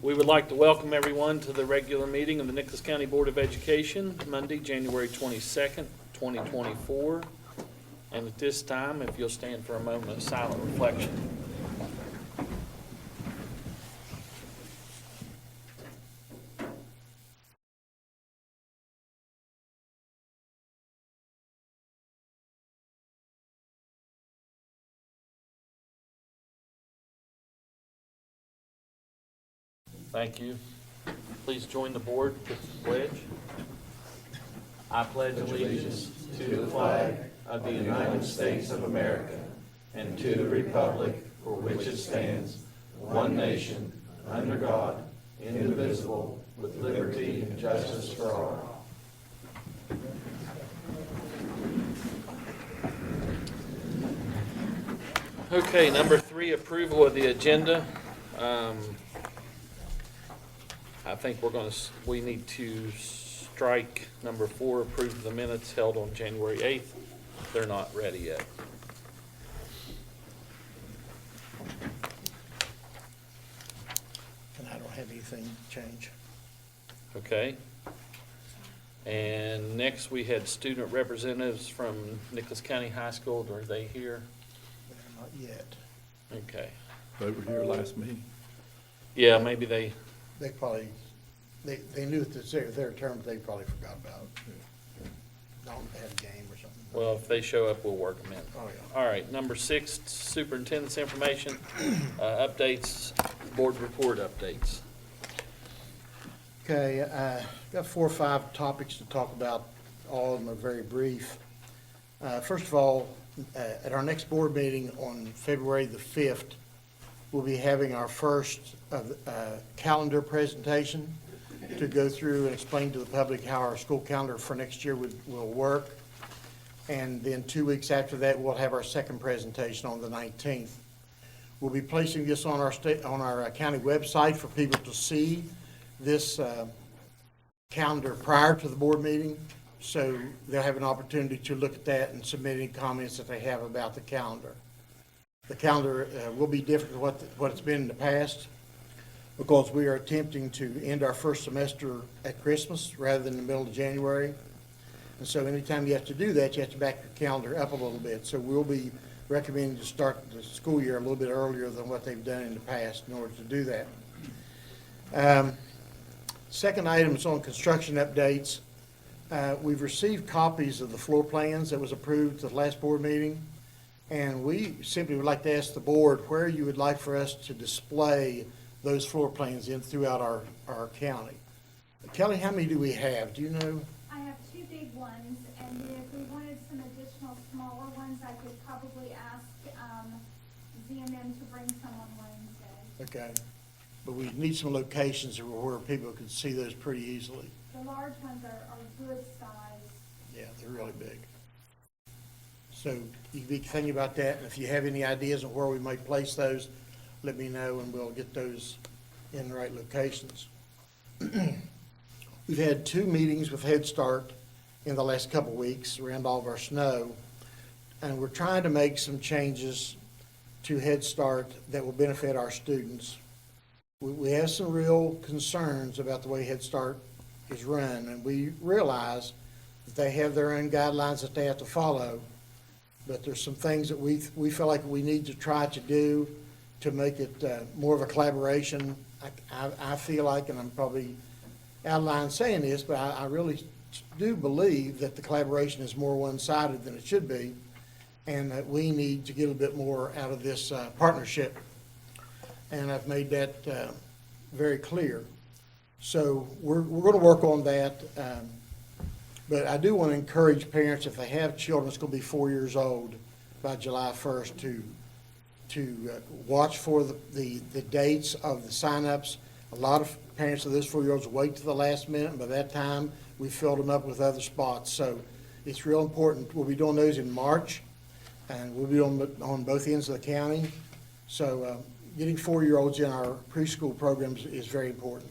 We would like to welcome everyone to the regular meeting of the Nicholas County Board of Education, Monday, January 22nd, 2024. And at this time, if you'll stand for a moment of silent reflection. Thank you. Please join the board with the pledge. I pledge allegiance to the flag of the United States of America and to the republic for which it stands, one nation, under God, indivisible, with liberty and justice for all. Okay, number 3, approval of the agenda. I think we need to strike number 4, approve the minutes held on January 8th. They're not ready yet. And I don't have anything to change. Okay. And next we had student representatives from Nicholas County High School. Are they here? They're not yet. Okay. They were here last meeting. Yeah, maybe they, They probably, they knew that their term, they probably forgot about it. Not if they had a game or something. well, if they show up, we'll work them in. Oh, yeah. All right, number 6, superintendent's information, updates, board report updates. Okay, got 4 or 5 topics to talk about. All of them are very brief. First of all, at our next board meeting on February the 5th, we'll be having our first calendar presentation to go through and explain to the public how our school calendar for next year will work. And then 2 weeks after that, we'll have our second presentation on the 19th. We'll be placing this on our county website for people to see this calendar prior to the board meeting. So they'll have an opportunity to look at that and submit any comments that they have about the calendar. The calendar will be different than what it's been in the past because we are attempting to end our first semester at Christmas rather than the middle of January. And so anytime you have to do that, you have to back your calendar up a little bit. So we'll be recommending to start the school year a little bit earlier than what they've done in the past in order to do that. Second item is on construction updates. We've received copies of the floor plans that was approved at the last board meeting. And we simply would like to ask the board where you would like for us to display those floor plans throughout our county. Kelly, how many do we have? Do you know? I have 2 big ones, and then if we wanted some additional smaller ones, I could probably ask ZMM to bring some on Wednesday. Okay. But we need some locations where people can see those pretty easily. The large ones are good size. Yeah, they're really big. So you can be thinking about that, and if you have any ideas on where we might place those, let me know, and we'll get those in the right locations. We've had 2 meetings with Head Start in the last couple of weeks around all of our snow, and we're trying to make some changes to Head Start that will benefit our students. We have some real concerns about the way Head Start is run, and we realize that they have their own guidelines that they have to follow, but there's some things that we feel like we need to try to do to make it more of a collaboration. I feel like, and I'm probably out of line saying this, but I really do believe that the collaboration is more one-sided than it should be, and that we need to get a bit more out of this partnership. And I've made that very clear. So we're going to work on that. But I do want to encourage parents, if they have children that's going to be 4 years old by July 1st, to watch for the dates of the signups. A lot of parents of those 4-year-olds wait to the last minute, and by that time, we filled them up with other spots. So it's real important. We'll be doing those in March, and we'll be on both ends of the county. So getting 4-year-olds in our preschool programs is very important.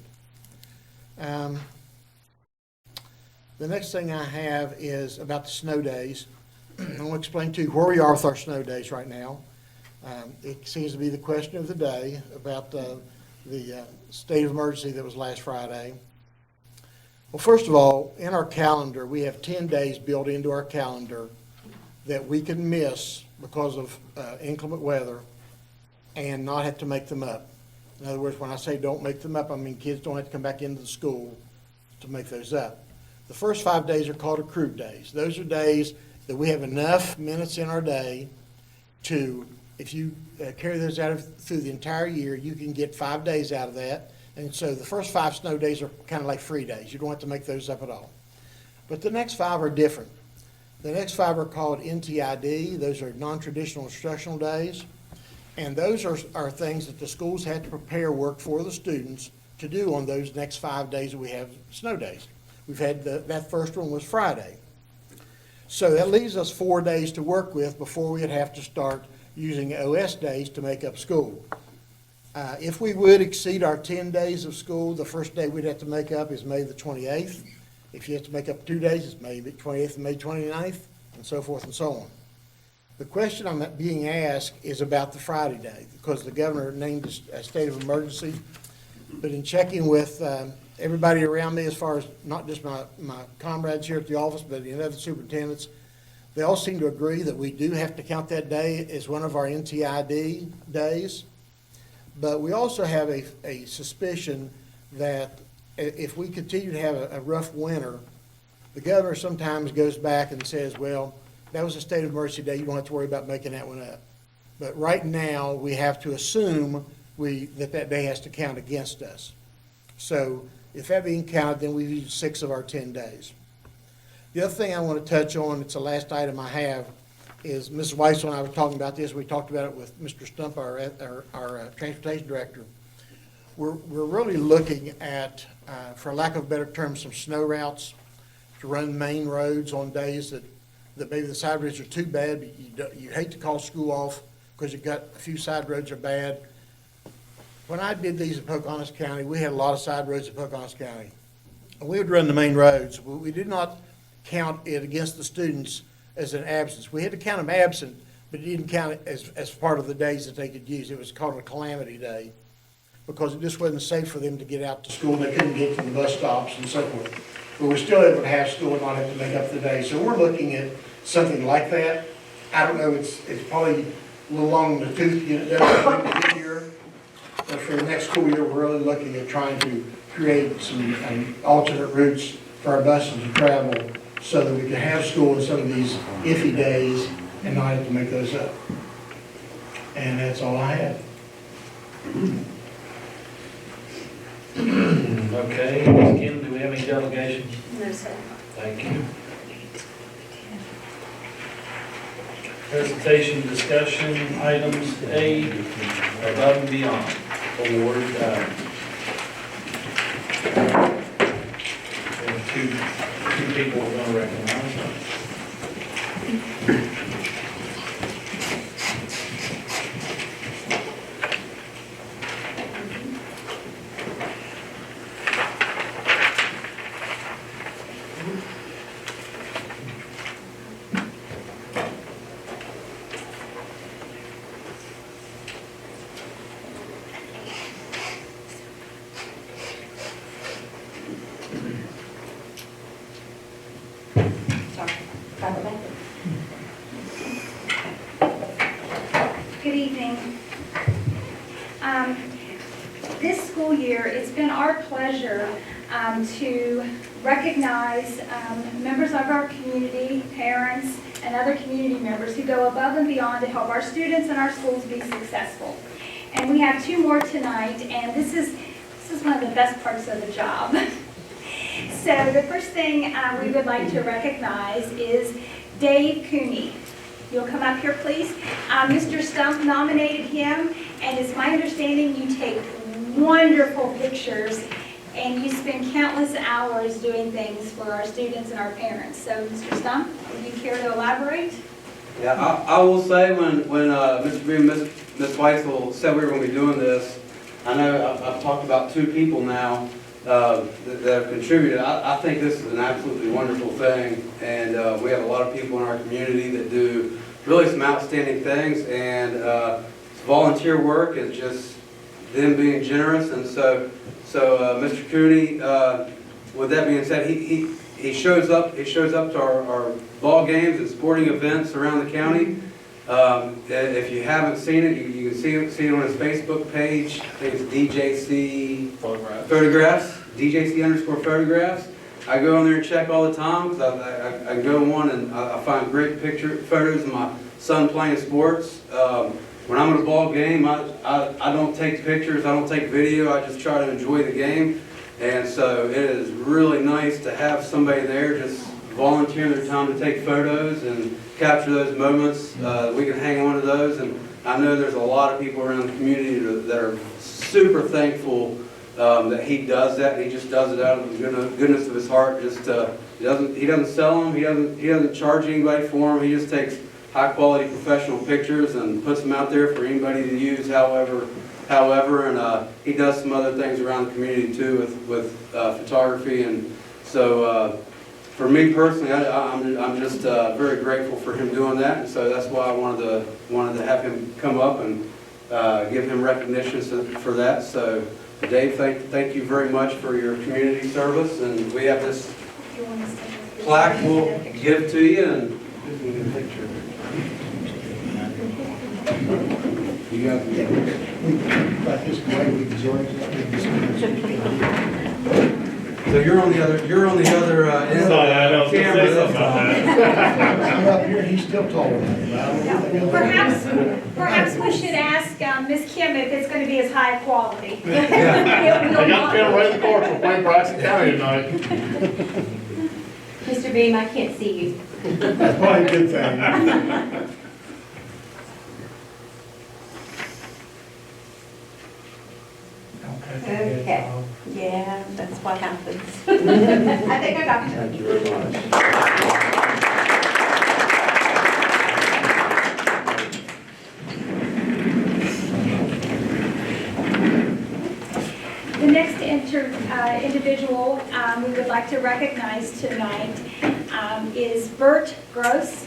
The next thing I have is about the snow days. I want to explain to you where we are with our snow days right now. It seems to be the question of the day about state of emergency that was last Friday. Well, first of all, in our calendar, we have 10 days built into our calendar that we can miss because of inclement weather and not have to make them up. In other words, when I say don't make them up, I mean kids don't have to come back into the school to make those up. The first 5 days are called accrued days. Those are days that we have enough minutes in our day to, if you carry those out through the entire year, you can get 5 days out of that. And so the first 5 snow days are kind of like free days. You don't have to make those up at all. But the next 5 are different. The next 5 are called NTID. Those are non-traditional instructional days. And those are things that the schools have to prepare work for the students to do on those next 5 days that we have snow days. We've had that first one was Friday. So that leaves us 4 days to work with before we'd have to start using OS days to make up school. If we would exceed our 10 days of school, the first day we'd have to make up is May the 28th. If you have to make up 2 days, it's May 28th and May 29th, and so forth and so on. The question I'm being asked is about the Friday day, because the governor named a state of emergency. But in checking with everybody around me, as far as not just my comrades here at the office, but the other superintendents, they all seem to agree that we do have to count that day as one of our NTID days. But we also have a suspicion that if we continue to have a rough winter, the governor sometimes goes back and says, well, that was a state of emergency day, you don't have to worry about making that one up. But right now, we have to assume that day has to count against us. So if that being counted, then we've used 6 of our 10 days. The other thing I want to touch on, it's the last item I have, is Mrs. Weissel and I were talking about this. We talked about it with Mr. Stump, our transportation director. We're really looking at, for lack of a better term, some snow routes to run main roads on days that maybe the side roads are too bad, but you hate to call school off because you've got a few side roads are bad. When I did these in Pocahontas County, we had a lot of side roads in Pocahontas County. And we would run the main roads. We did not count it against the students as an absence. We had to count them absent, but it didn't count it as part of the days that they could use. It was called a calamity day because it just wasn't safe for them to get out to school. They couldn't get to the bus stops and so forth. But we're still able to have school and not have to make up the day. So we're looking at something like that. I don't know, it's probably a little long in the tooth to get it done this year. But for the next school year, we're really looking at trying to create some alternate routes for our buses to travel so that we can have school in some of these iffy days and not have to make those up. And that's all I have. Okay, Ms. Kim, do we have any delegations? No, sir. Thank you. Presentation, discussion, items A, above and beyond, award. And two people we're going to recognize. Good evening. This school year, it's been our pleasure to recognize members of our community, parents, and other community members who go above and beyond to help our students and our schools be successful. And we have 2 more tonight, and this is one of the best parts of the job. So the first thing we would like to recognize is Dave Cooney. You'll come up here, please. Mr. Stump nominated him, and it's my understanding you take wonderful pictures and you spend countless hours doing things for our students and our parents. So, Mr. Stump, would you care to elaborate? Yeah, I will say when Mr. Green and Ms. Weissel said we were going to be doing this, I know I've talked about 2 people now that have contributed. I think this is an absolutely wonderful thing, and we have a lot of people in our community that do really some outstanding things, and volunteer work is just them being generous, and so Mr. Cooney, with that being said, he shows up to our ball games and sporting events around the county. If you haven't seen it, you can see it on his Facebook page. I think it's DJC Photographs, DJC_photographs. I go on there and check all the time because I go on and I find great photos of my son playing sports. When I'm at a ball game, I don't take pictures, I don't take video, I just try to enjoy the game. And so it is really nice to have somebody there just volunteering their time to take photos and capture those moments. We can hang on to those, and I know there's a lot of people around the community that are super thankful that he does that, and he just does it out of the goodness of his heart. Just he doesn't sell them, he doesn't charge anybody for them. He just takes high quality professional pictures and puts them out there for anybody to use however, and he does some other things around the community too with photography. And so for me personally, I'm just very grateful for him doing that, and so that's why I wanted to have him come up and give him recognition for that. So Dave, thank you very much for your community service, and we have this plaque we'll give to you, and we can get a picture. You got So you're on the other end of the camera this time. Up here, he's still taller than me. Perhaps we should ask Ms. Kim if it's going to be as high quality. Yeah. I got to come right the course, we're playing Bryson County tonight. Mr. Beam, I can't see you. That's probably a good thing. Okay. Yeah, that's what happens. I think I got you. Thank you very much. The next individual we would like to recognize tonight is Bert Gross.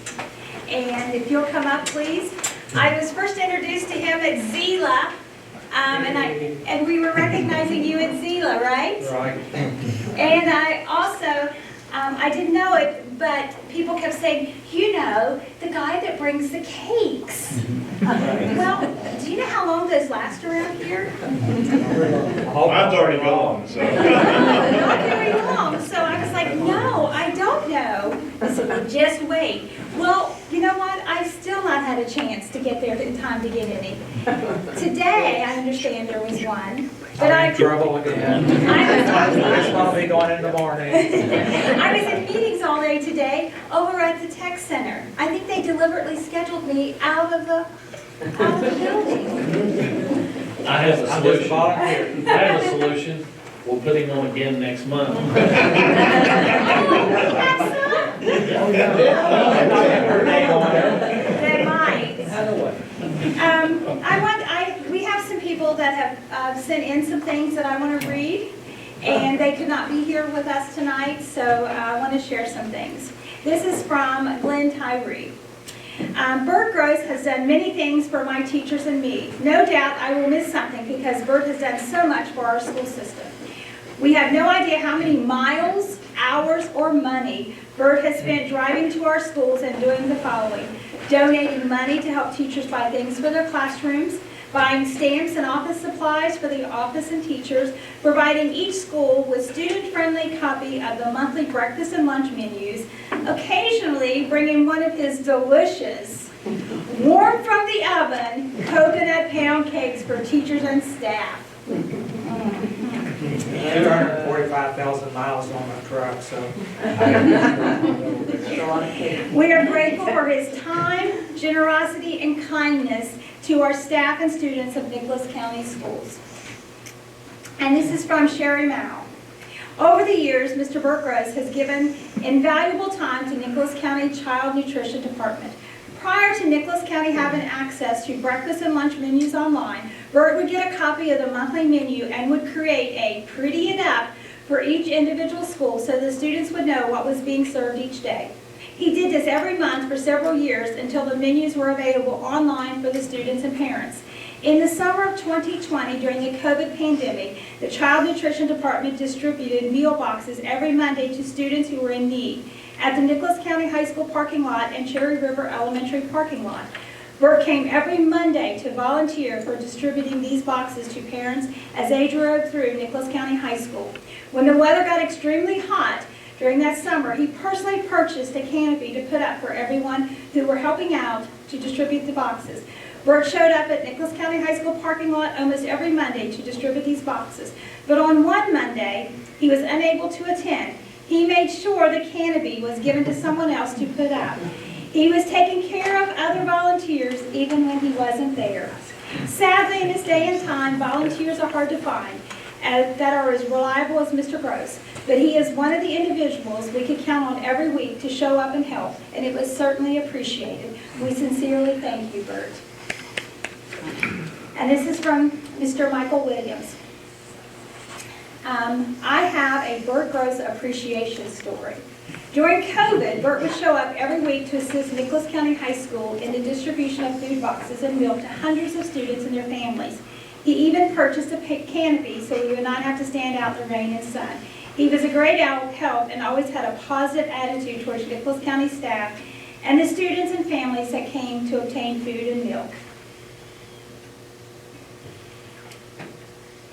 And if you'll come up, please. I was first introduced to him at Zila, and we were recognizing you at Zila, right? Right. And I also, I didn't know it, but people kept saying, you know, the guy that brings the cakes. Well, do you know how long those last around here? Mine's already gone, so. Not very long. So I was like, no, I don't know. I said, well, just wait. Well, you know what? I've still not had a chance to get there in time to get any. Today, I understand there was one. But I'm in trouble again. That's why I'll be going in the morning. I was in meetings all day today over at the tech center. I think they deliberately scheduled me out of the building. I have a I'm just solution. a volunteer. I have a solution. We'll put him on again next month. Oh, have some? They might. We have some people that have sent in some things that I want to read, and they could not be here with us tonight, so I want to share some things. This is from Glenn Tyree. Bert Gross has done many things for my teachers and me. No doubt I will miss something because Bert has done so much for our school system. We have no idea how many miles, hours, or money Bert has spent driving to our schools and doing the following: donating money to help teachers buy things for their classrooms, buying stamps and office supplies for the office and teachers, providing each school with student-friendly copy of the monthly breakfast and lunch menus, occasionally bringing one of his delicious, warm from the oven, coconut pound cakes for teachers and staff. 245,000 miles on my truck, so. We are grateful for his time, generosity, and kindness to our staff and students of Nicholas County Schools. And this is from Sherry Mao. Over the years, Mr. Bert Gross has given invaluable time to Nicholas County Child Nutrition Department. Prior to Nicholas County having access to breakfast and lunch menus online, Bert would get a copy of the monthly menu and would create a pretty it up for each individual school so the students would know what was being served each day. He did this every month for several years until the menus were available online for the students and parents. In the summer of 2020, during the COVID pandemic, the Child Nutrition Department distributed meal boxes every Monday to students who were in need at the Nicholas County High School parking lot and Cherry River Elementary parking lot. Bert came every Monday to volunteer for distributing these boxes to parents as they drove through Nicholas County High School. When the weather got extremely hot during that summer, he personally purchased a canopy to put up for everyone who were helping out to distribute the boxes. Bert showed up at Nicholas County High School parking lot almost every Monday to distribute these boxes. But on one Monday, he was unable to attend. He made sure the canopy was given to someone else to put up. He was taking care of other volunteers even when he wasn't there. Sadly, in this day and time, volunteers are hard to find that are as reliable as Mr. Gross. But he is one of the individuals we could count on every week to show up and help, and it was certainly appreciated. We sincerely thank you, Bert. And this is from Mr. Michael Williams. I have a Bert Gross appreciation story. During COVID, Bert would show up every week to assist Nicholas County High School in the distribution of food boxes and milk to hundreds of students and their families. He even purchased a canopy so we would not have to stand out in the rain and sun. He was a great help and always had a positive attitude towards Nicholas County staff and the students and families that came to obtain food and milk.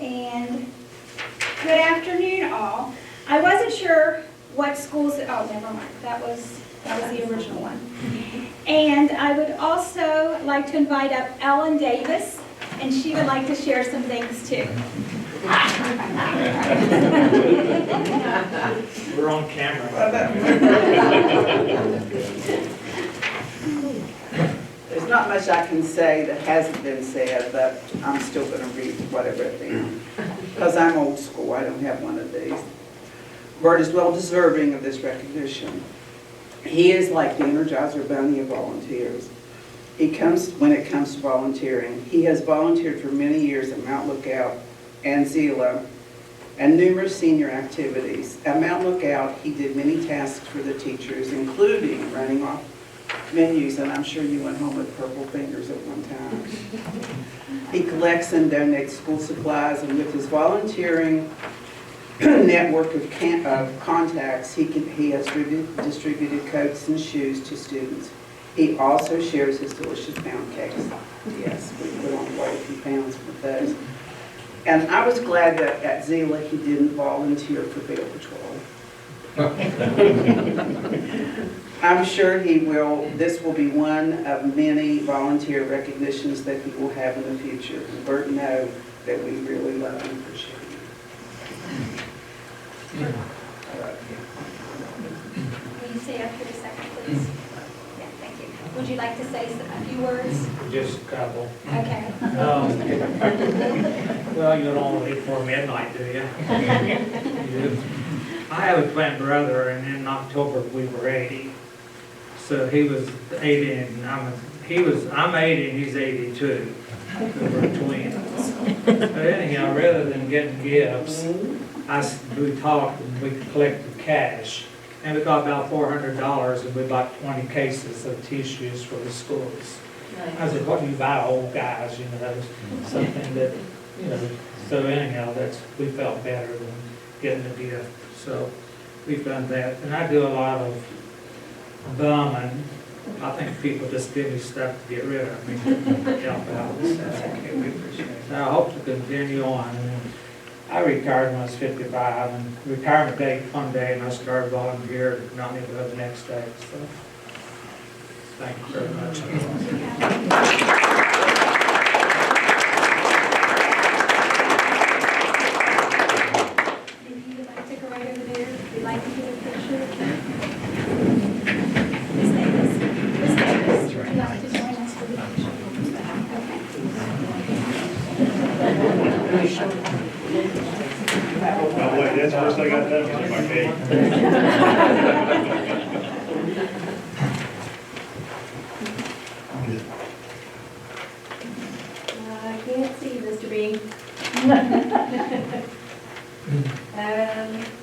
And good afternoon, all. I wasn't sure what schools, oh, never mind, that was the original one. And I would also like to invite up Ellen Davis, and she would like to share some things too. We're on camera. There's not much I can say that hasn't been said, but I'm still going to read what I wrote down. Because I'm old school, I don't have one of these. Bert is well deserving of this recognition. He is like the Energizer Bunny of volunteers. When it comes to volunteering, he has volunteered for many years at Mount Lookout and Zila and numerous senior activities. At Mount Lookout, he did many tasks for the teachers, including running off menus, and I'm sure you went home with purple fingers at one time. He collects and donates school supplies, and with his volunteering network of contacts, he has distributed coats and shoes to students. He also shares his delicious pound cakes. Yes, we put on quite a few pounds with those. And I was glad that at Zila he didn't volunteer for Bear Patrol. I'm sure he will. This will be one of many volunteer recognitions that he will have in the future. And Bert knows that we really love and appreciate him. Will you stay up here a second, please? Yeah, thank you. Would you like to say a few words? Just a couple. Okay. Well, you don't wait for midnight, do you? I have a twin brother, and in October we were 80. So he was 80, and I'm 80, and he's 82. We're twins. But anyhow, rather than getting gifts, we talked and we collected cash. And we got about $400, and we bought 20 cases of tissues for the schools. I said, what do you buy old guys, something that, so anyhow, we felt better than getting a gift. So we've done that. And I do a lot of bumming. I think people just give me stuff to get rid of me, to help out. So we appreciate it. So I hope to continue on. And I retired when I was 55, and retirement day one day, and I started volunteering at Mount Neighborhood the next day. So thank you very much. If you would like to go right over there, if you'd like to get a picture. Miss Davis, would you like to join us for the picture? Oh, wait, that's the first I got done was my cake. I can't see you, Mr. Bean.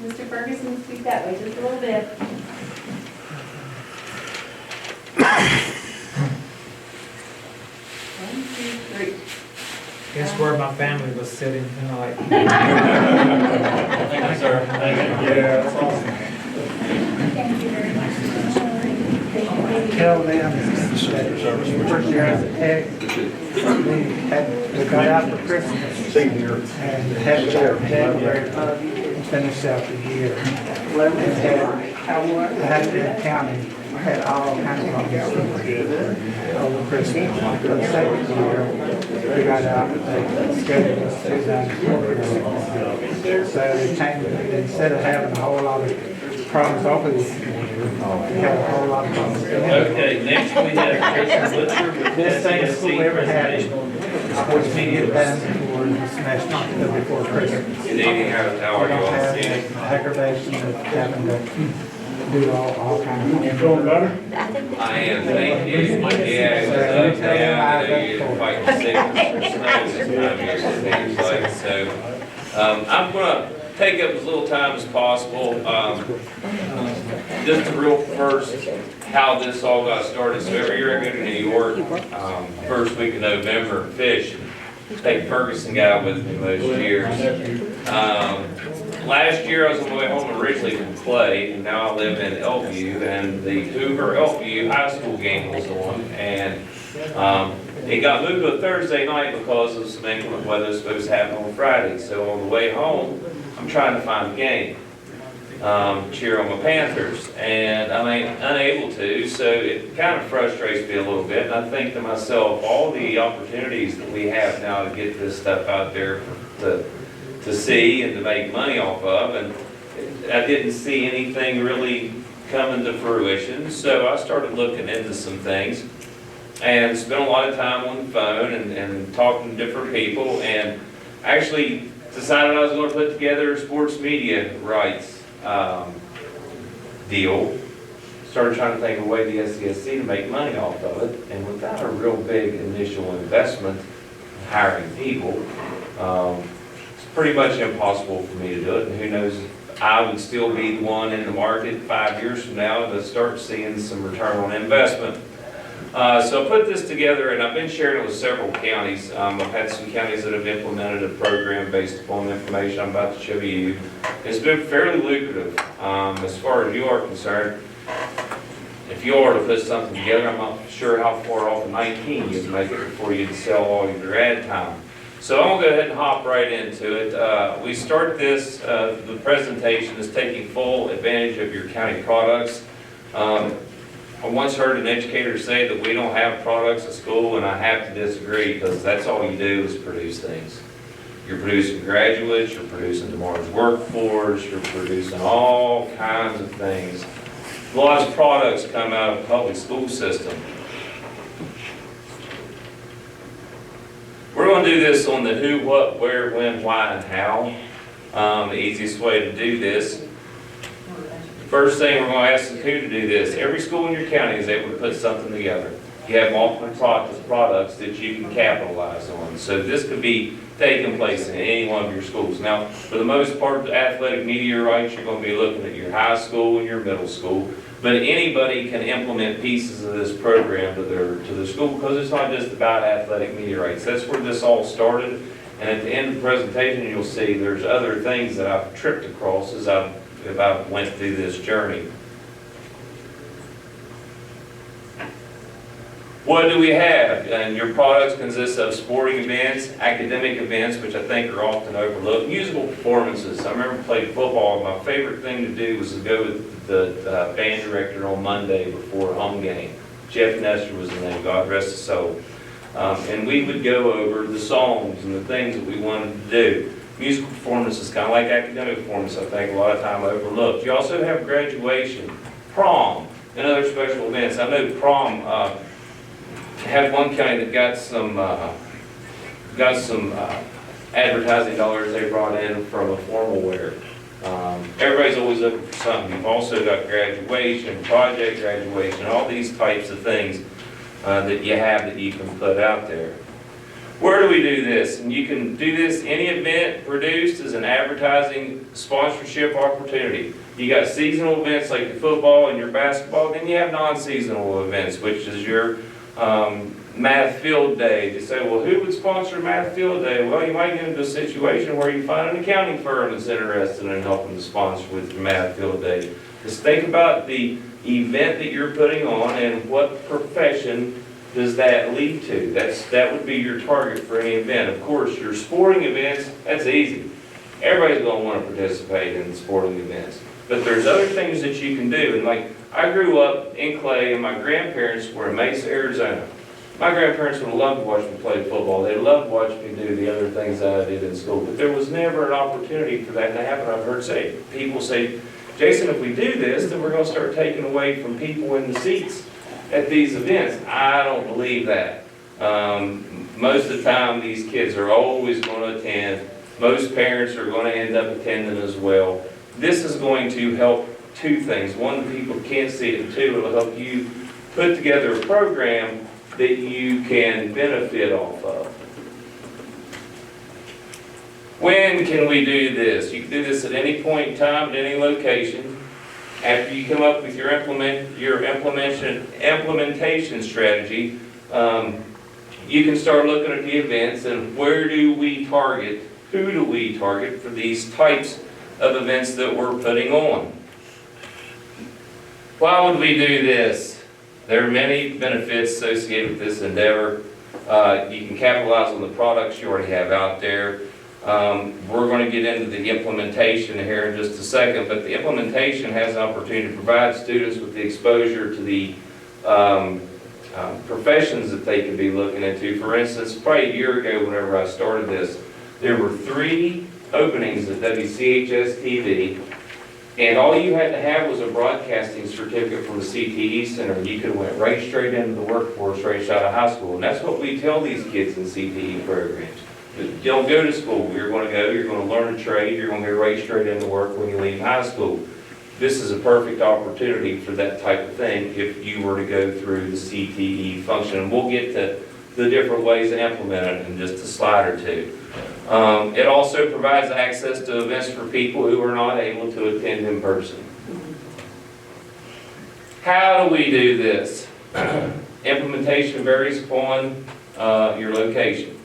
Mr. Ferguson, speak that way just a little bit. 1, 2, 3. Guess where my family was sitting tonight. Thank you, sir. Yeah, that's awesome. Thank you very much. Tell them that first year as a tech, we got out for Christmas and had our January and finished out the year. And had the county, had all kinds of things over Christmas. The second year, we got out and they scheduled us to do that. So they changed it, instead of having a whole lot of problems over this year, we had a whole lot of problems. Okay, next we have Christian Butcher with Best thing the school ever had, National sports media done for this national, before Christmas. Good evening, how We are you don't all have seeing? the aggravation of having to do all kinds of. You feeling better? I am, thank you. Yeah, it was up, down, you're fighting sickness or snow this time of year, it seems like, so. I'm gonna take up as little time as possible. Just the real first, how this all got started. So every year I go to New York, first week of November, and fish. Take Ferguson guy with me most years. Last year I was on my way home originally from Clay, and now I live in Elkview, and the Hoover Elkview High School game was on, and it got moved to a Thursday night because of some inclement weather that's supposed to happen on Friday. So on the way home, I'm trying to find a game, cheer on my Panthers, and I'm unable to, so it kind of frustrates me a little bit, and I think to myself, all the opportunities that we have now to get this stuff out there to see and to make money off of, and I didn't see anything really coming to fruition, so I started looking into some things, and spent a lot of time on the phone and talking to different people, and actually decided I was going to put together a sports media rights deal. Started trying to think of a way the SCSC to make money off of it, and without a real big initial investment in hiring people, it's pretty much impossible for me to do it, and who knows if I would still be the one in the market 5 years from now to start seeing some return on investment. So I put this together, and I've been sharing it with several counties. I've had some counties that have implemented a program based upon the information I'm about to show you. It's been fairly lucrative. As far as you are concerned, if you are to put something together, I'm not sure how far off of 19 you'd make it before you'd sell all of your ad time. So I'm going to go ahead and hop right into it. We start this, the presentation is taking full advantage of your county products. I once heard an educator say that we don't have products at school, and I have to disagree, because that's all you do is produce things. You're producing graduates, you're producing tomorrow's workforce, you're producing all kinds of things. Lots of products come out of the public school system. We're going to do this on the who, what, where, when, why, and how. The easiest way to do this. First thing, we're going to ask who to do this. Every school in your county is able to put something together. You have multiple products that you can capitalize on. So this could be taking place in any one of your schools. Now, for the most part, the athletic media rights, you're going to be looking at your high school and your middle school. But anybody can implement pieces of this program to their school, because it's not just about athletic media rights. That's where this all started. And at the end of the presentation, you'll see there's other things that I've tripped across as I went through this journey. What do we have? And your products consist of sporting events, academic events, which I think are often overlooked, musical performances. I remember playing football, and my favorite thing to do was to go with the band director on Monday before a home game. Jeff Nestor was the name, God rest his soul. And we would go over the songs and the things that we wanted to do. Musical performances, kind of like academic performance, I think a lot of time overlooked. You also have graduation, prom, and other special events. I know prom, had one county that got some advertising dollars they brought in from a formal wear. Everybody's always looking for something. You've also got graduation, project graduation, all these types of things that you have that you can put out there. Where do we do this? And you can do this, any event produced as an advertising sponsorship opportunity. You got seasonal events like your football and your basketball, then you have non-seasonal events, which is your math field day. They say, well, who would sponsor math field day? Well, you might get into a situation where you find an accounting firm that's interested in helping to sponsor with your math field day. Just think about the event that you're putting on and what profession does that lead to. That would be your target for any event. Of course, your sporting events, that's easy. Everybody's gonna wanna participate in sporting events. But there's other things that you can do. And like, I grew up in Clay and my grandparents were in Mesa, Arizona. My grandparents would have loved to watch me play football. They'd love to watch me do the other things that I did in school. But there was never an opportunity for that to happen. I've heard people say, Jason, if we do this, then we're gonna start taking away from people in the seats at these events. I don't believe that. Most of the time, these kids are always gonna attend. Most parents are gonna end up attending as well. This is going to help two things. One, people can't see it, and two, it'll help you put together a program that you can benefit off of. When can we do this? You can do this at any point in time, at any location. After you come up with your implementation strategy, you can start looking at the events and where do we target, who do we target for these types of events that we're putting on. Why would we do this? There are many benefits associated with this endeavor. You can capitalize on the products you already have out there. We're going to get into the implementation here in just a second, but the implementation has an opportunity to provide students with the exposure to the professions that they could be looking into. For instance, probably a year ago whenever I started this, there were 3 openings at WCHS-TV, and all you had to have was a broadcasting certificate from the CTE Center, and you could have went right straight into the workforce right out of high school. And that's what we tell these kids in CTE programs. You don't go to school. You're going to go, you're going to learn a trade, you're going to go right straight into work when you leave high school. This is a perfect opportunity for that type of thing if you were to go through the CTE function. And we'll get to the different ways to implement it in just a slide or two. It also provides access to events for people who are not able to attend in person. How do we do this? Implementation varies upon your location.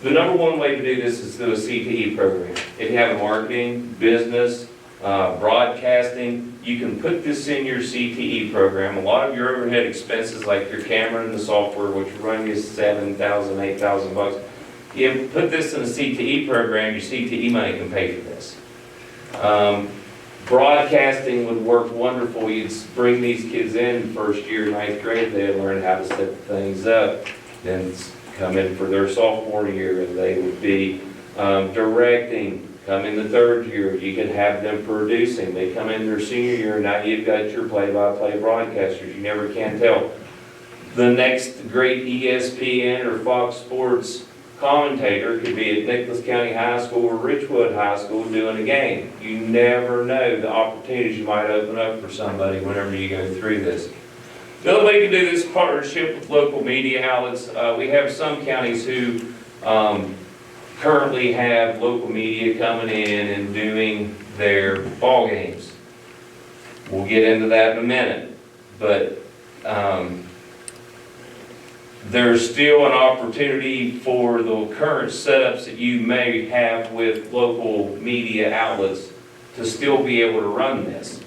The number one way to do this is through a CTE program. If you have a marketing, business, broadcasting, you can put this in your CTE program. A lot of your overhead expenses like your camera and the software, which will run you $7,000, $8,000. You put this in a CTE program, your CTE money can pay for this. Broadcasting would work wonderful. You'd bring these kids in first year, 9th grade, they'd learn how to set things up. Then come in for their sophomore year and they would be directing. Come in the 3rd year, you could have them producing. They come in their senior year, now you've got your play-by-play broadcasters. You never can tell. The next great ESPN or Fox Sports commentator could be at Nicholas County High School or Richwood High School doing a game. You never know the opportunities you might open up for somebody whenever you go through this. The other way you can do this partnership with local media outlets, we have some counties who currently have local media coming in and doing their ball games. We'll get into that in a minute, but there's still an opportunity for the current setups that you may have with local media outlets to still be able to run this.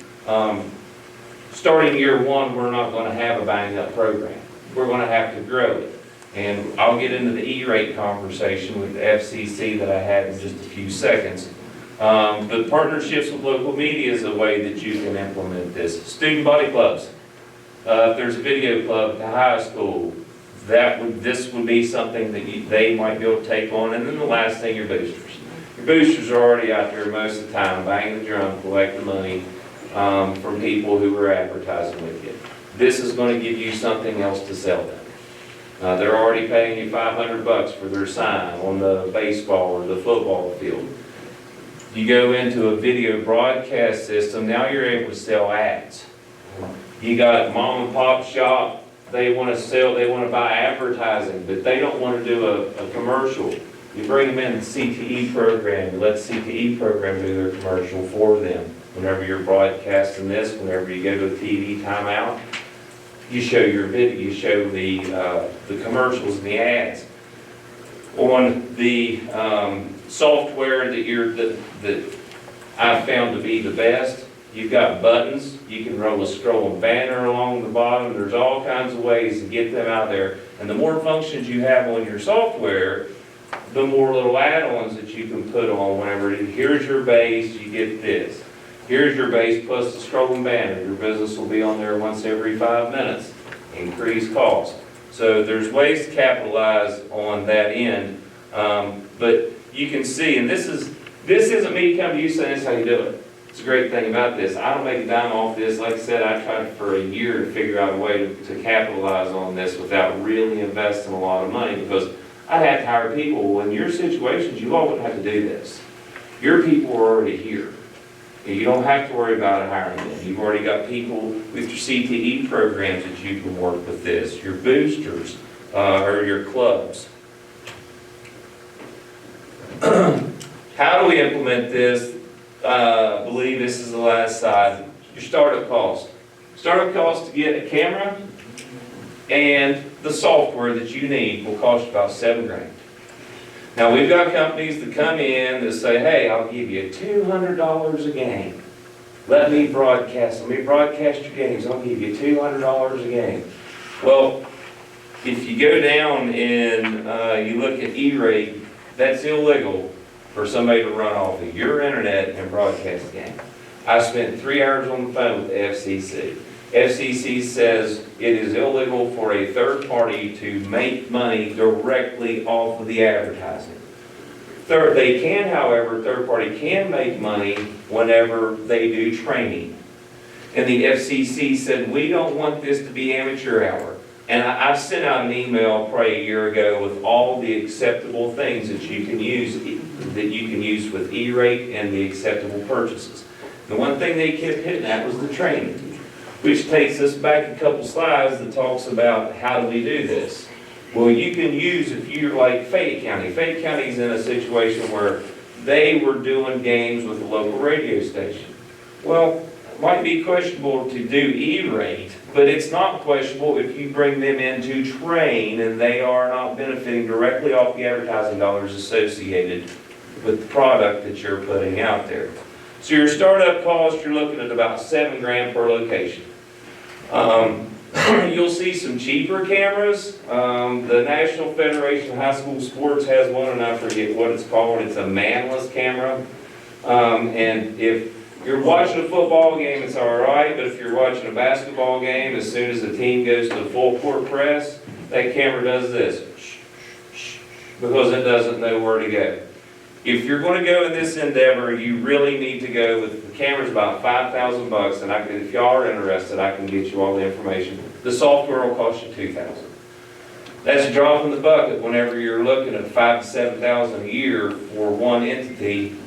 Starting year 1, we're not going to have a bang-up program. We're going to have to grow it. And I'll get into the E-rate conversation with the FCC that I had in just a few seconds. But partnerships with local media is a way that you can implement this. Student body clubs. If there's a video club at the high school, this would be something that they might be able to take on. And then the last thing, your boosters. Your boosters are already out there most of the time, banging the drum, collecting money from people who are advertising with you. This is going to give you something else to sell them. They're already paying you $500 for their sign on the baseball or the football field. You go into a video broadcast system, now you're able to sell ads. You got mom and pop shop, they want to sell, they want to buy advertising, but they don't want to do a commercial. You bring them in the CTE program, you let the CTE program do their commercial for them. Whenever you're broadcasting this, whenever you go to a TV timeout, You show your video, you show the commercials and the ads. On the software that I've found to be the best, you've got buttons, you can roll a scrolling banner along the bottom, there's all kinds of ways to get them out there. And the more functions you have on your software, the more little add-ons that you can put on whenever, here's your base, you get this. Here's your base plus the scrolling banner, your business will be on there once every 5 minutes, increased cost. So there's ways to capitalize on that end, but you can see, and this isn't me coming to you saying this is how you do it. It's a great thing about this. I don't make a dime off this. Like I said, I tried for a year to figure out a way to capitalize on this without really investing a lot of money, because I'd have to hire people. Well, in your situations, you all wouldn't have to do this. Your people are already here. And you don't have to worry about hiring them. You've already got people with your CTE programs that you can work with this, your boosters, or your clubs. How do we implement this? I believe this is the last slide. Your startup cost. Startup cost to get a camera and the software that you need will cost you about $7 grand. Now we've got companies that come in that say, hey, I'll give you $200 a game. Let me broadcast your games, I'll give you $200 a game. Well, if you go down and you look at E-rate, that's illegal for somebody to run off of your internet and broadcast a game. I spent 3 hours on the phone with the FCC. FCC says it is illegal for a third party to make money directly off of the advertising. Third party can make money whenever they do training. And the FCC said, we don't want this to be amateur hour. And I sent out an email probably a year ago with all the acceptable things that you can use with E-rate and the acceptable purchases. The one thing they kept hitting at was the training, which takes us back a couple slides that talks about how do we do this. Well, you can use, if you're like Fayette County. Fayette County's in a situation where they were doing games with a local radio station. Well, it might be questionable to do E-rate, but it's not questionable if you bring them in to train and they are not benefiting directly off the advertising dollars associated with the product that you're putting out there. So your startup cost, you're looking at about $7 grand per location. You'll see some cheaper cameras. The National Federation of High School Sports has one, and I forget what it's called. It's a manless camera. And if you're watching a football game, it's all right. But if you're watching a basketball game, as soon as the team goes to full court press, that camera does this, because it doesn't know where to go. If you're going to go in this endeavor, you really need to go with, the camera's about $5,000, and if y'all are interested, I can get you all the information. The software will cost you $2,000. That's a drop in the bucket whenever you're looking at $5,000 to $7,000 a year for one entity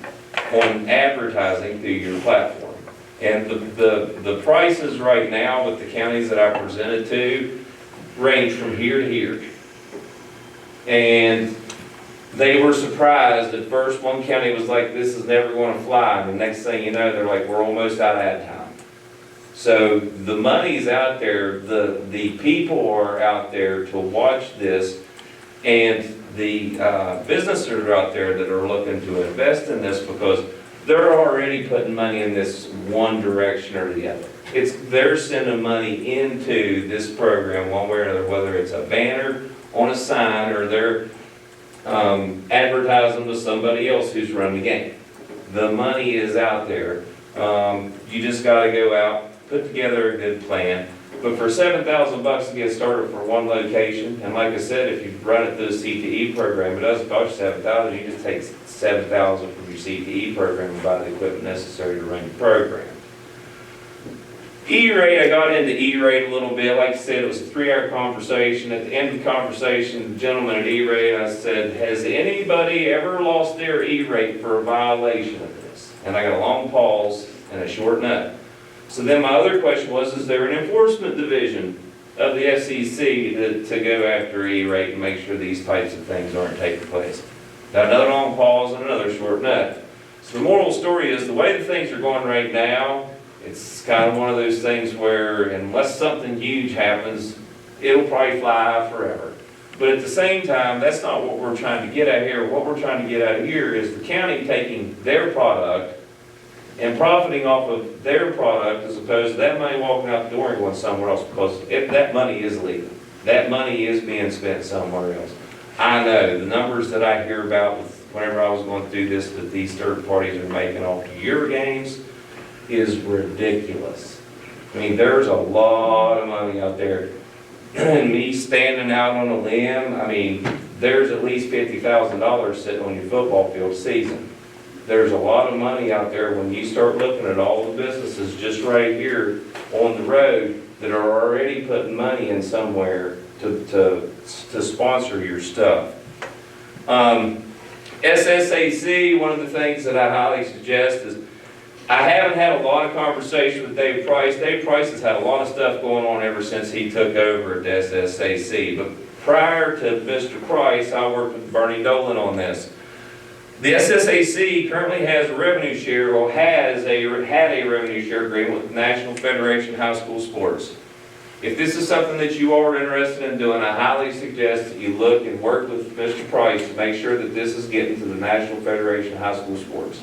on advertising through your platform. And the prices right now with the counties that I presented to range from here to here. And they were surprised. At first, one county was like, this is never going to fly. And the next thing you know, they're like, we're almost out of ad time. So the money's out there. The people are out there to watch this. And the businesses are out there that are looking to invest in this because they're already putting money in this one direction or the other. They're sending money into this program one way or another, whether it's a banner on a sign or they're advertising to somebody else who's run the game. The money is out there. You just got to go out, put together a good plan. But for $7,000 to get started for one location, and like I said, if you run it through the CTE program, it doesn't cost you $7,000. You just take $7,000 from your CTE program and buy the equipment necessary to run your program. E-rate, I got into E-rate a little bit. Like I said, it was a 3-hour conversation. At the end of the conversation, the gentleman at E-rate, I said, has anybody ever lost their E-rate for a violation of this? And I got a long pause and a short nut. So then my other question was, is there an enforcement division of the FCC to go after E-rate and make sure these types of things aren't taking place? Got another long pause and another short nut. So the moral story is, the way that things are going right now, It's kind of one of those things where unless something huge happens, it'll probably fly forever. But at the same time, that's not what we're trying to get at here. What we're trying to get at here is the county taking their product and profiting off of their product as opposed to that money walking out the door and going somewhere else, because if that money is legal, that money is being spent somewhere else. I know the numbers that I hear about whenever I was going through this, that these third parties are making off your games is ridiculous. I mean, there's a lot of money out there. And me standing out on a limb, I mean, there's at least $50,000 sitting on your football field season. There's a lot of money out there when you start looking at all the businesses just right here on the road that are already putting money in somewhere to sponsor your stuff. SSAC, one of the things that I highly suggest is, I haven't had a lot of conversation with Dave Price. Dave Price has had a lot of stuff going on ever since he took over at SSAC. But prior to Mr. Price, I worked with Bernie Dolan on this. The SSAC currently has a revenue share, or had a revenue share agreement with the National Federation of High School Sports. If this is something that you are interested in doing, I highly suggest that you look and work with Mr. Price to make sure that this is getting to the National Federation of High School Sports.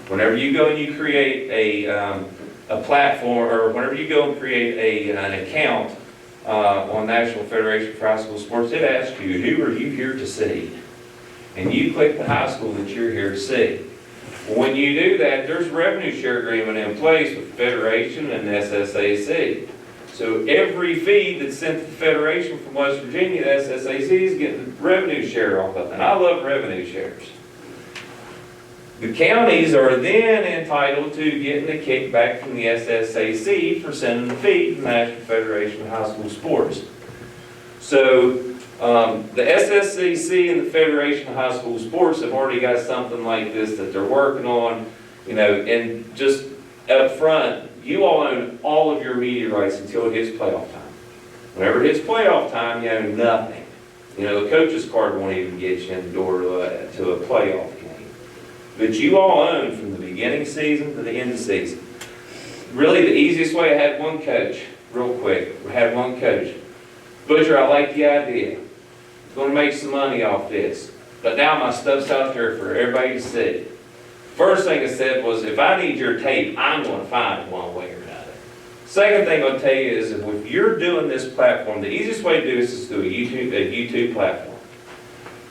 Whenever you go and you create a platform, or whenever you go and create an account on National Federation for High School Sports, it asks you, who are you here to see? And you click the high school that you're here to see. When you do that, there's a revenue share agreement in place with the Federation and SSAC. So every fee that's sent to the Federation from West Virginia, the SSAC is getting revenue share off of it. And I love revenue shares. The counties are then entitled to getting a kickback from the SSAC for sending the fee to the National Federation of High School Sports. So the SSAC and the Federation of High School Sports have already got something like this that they're working on, you know, and just up front, you all own all of your media rights until it hits playoff time. Whenever it hits playoff time, you own nothing. You know, the coach's card won't even get you in the door to a playoff game. But you all own from the beginning season to the end of the season. Really, the easiest way, I had one coach, real quick, I had one coach. Butcher, I like the idea. Going to make some money off this. But now my stuff's out there for everybody to see. First thing I said was, if I need your tape, I'm going to find it one way or another. Second thing I'll tell you is, if you're doing this platform, the easiest way to do this is through a YouTube platform.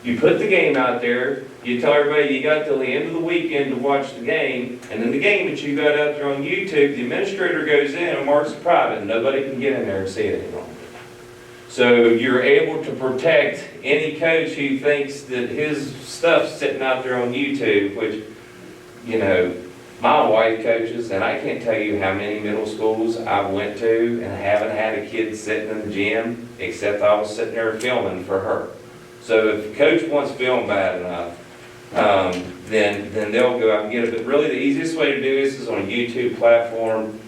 You put the game out there, you tell everybody you got till the end of the weekend to watch the game, and then the game that you got out there on YouTube, the administrator goes in and marks it private, and nobody can get in there and see it anymore. So you're able to protect any coach who thinks that his stuff's sitting out there on YouTube, which, you know, my wife coaches, and I can't tell you how many middle schools I went to and haven't had a kid sitting in the gym, except I was sitting there filming for her. So if the coach wants film bad enough, then they'll go out and get it. But really the easiest way to do this is on a YouTube platform.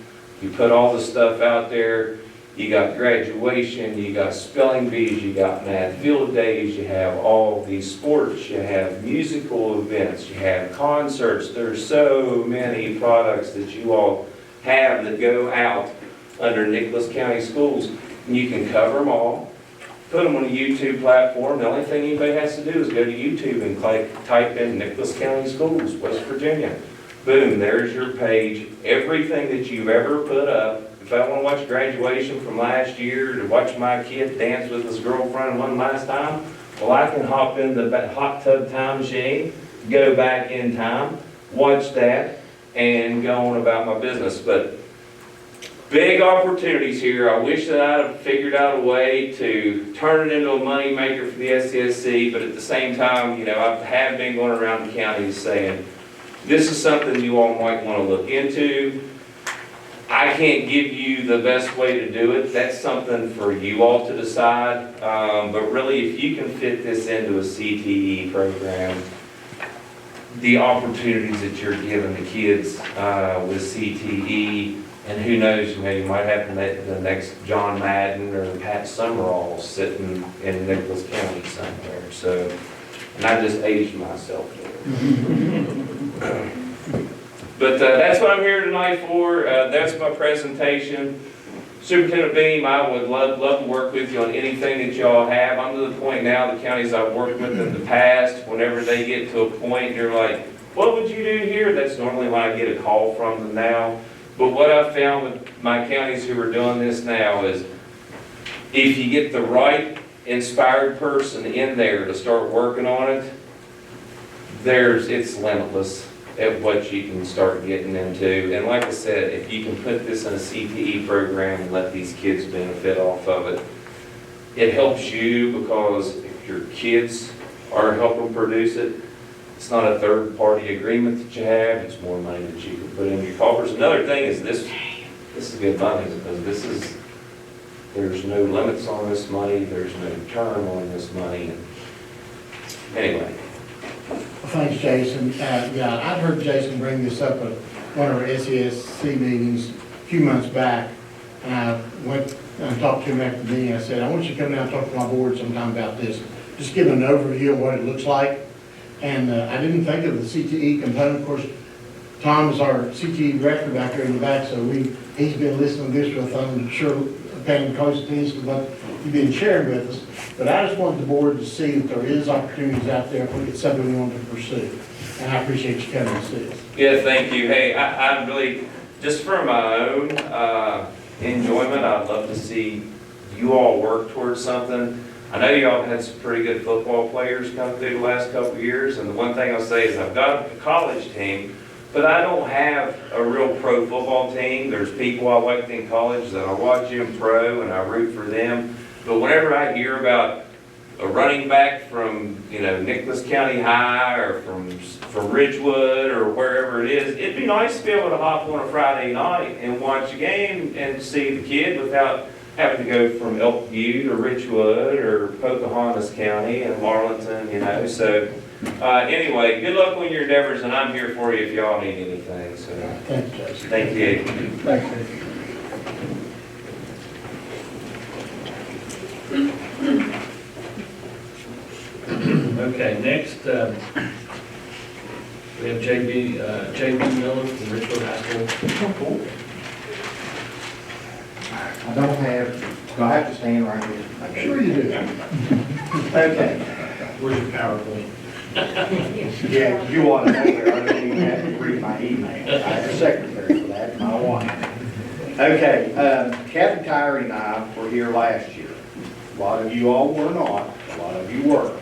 You put all the stuff out there. You got graduation, you got spelling bees, you got math field days, you have all these sports, you have musical events, you have concerts. There's so many products that you all have that go out under Nicholas County Schools. And you can cover them all, put them on a YouTube platform. The only thing anybody has to do is go to YouTube and type in Nicholas County Schools, West Virginia. Boom, there's your page. Everything that you've ever put up. If I want to watch graduation from last year, to watch my kid dance with his girlfriend one last time, well, I can hop in the hot tub time machine, go back in time, watch that, and go on about my business. But big opportunities here. I wish that I'd have figured out a way to turn it into a money maker for the SCSC, but at the same time, you know, I have been going around the county saying, this is something you all might want to look into. I can't give you the best way to do it. That's something for you all to decide. But really, if you can fit this into a CTE program, the opportunities that you're giving the kids with CTE, and who knows, you know, you might have the next John Madden or Pat Summerall sitting in Nicholas County somewhere. So, and I just aged myself there. But that's what I'm here tonight for. That's my presentation. Superintendent Beam, I would love to work with you on anything that y'all have. I'm to the point now, the counties I've worked with in the past, whenever they get to a point, they're like, what would you do here? That's normally when I get a call from them now. But what I've found with my counties who are doing this now is if you get the right inspired person in there to start working on it, it's limitless at what you can start getting into. And like I said, if you can put this in a CTE program and let these kids benefit off of it, it helps you because if your kids are helping produce it, it's not a third-party agreement that you have, it's more money that you can put in your coffers. Another thing is this is good money because there's no limits on this money, there's no term on this money. Anyway. Well, thanks, Jason. Yeah, I'd heard Jason bring this up at one of our SESC meetings a few months back. And I went and talked to him after the meeting. I said, I want you to come down and talk to my board sometime about this. Just give an overview of what it looks like. And I didn't think of the CTE component. Of course, Tom is our CTE director back there in the back, so he's been listening to this with, I'm sure, paying close attention to what you've been sharing with us. But I just wanted the board to see that there is opportunities out there if it's something we want to pursue. And I appreciate you coming to see us. Yeah, thank you. Hey, I really, just for my own enjoyment, I'd love to see you all work towards something. I know y'all have had some pretty good football players come through the last couple of years, and the one thing I'll say is I've got a college team, but I don't have a real pro football team. There's people I liked in college that I watch them pro and I root for them. But whenever I hear about a running back from, Nicholas County High or from Ridgewood or wherever it is, it'd be nice to be able to hop on a Friday night and watch a game and see the kid without having to go from Elkview to Ridgewood or Pocahontas County and Marlinton, So anyway, good luck on your endeavors, and I'm here for you if y'all need anything. So Thank you, Jason. thank you. Thanks, Jason. Okay, next, we have J.B. Miller from Richwood High School. I don't have, do I have to stand right here? Sure you do. Okay. Where's your PowerPoint? Yeah, you want to know there, I don't even have to read my email. I have a secretary for that, my wife. Okay, Kathy Tyree and I were here last year. A lot of you all were not, a lot of you were.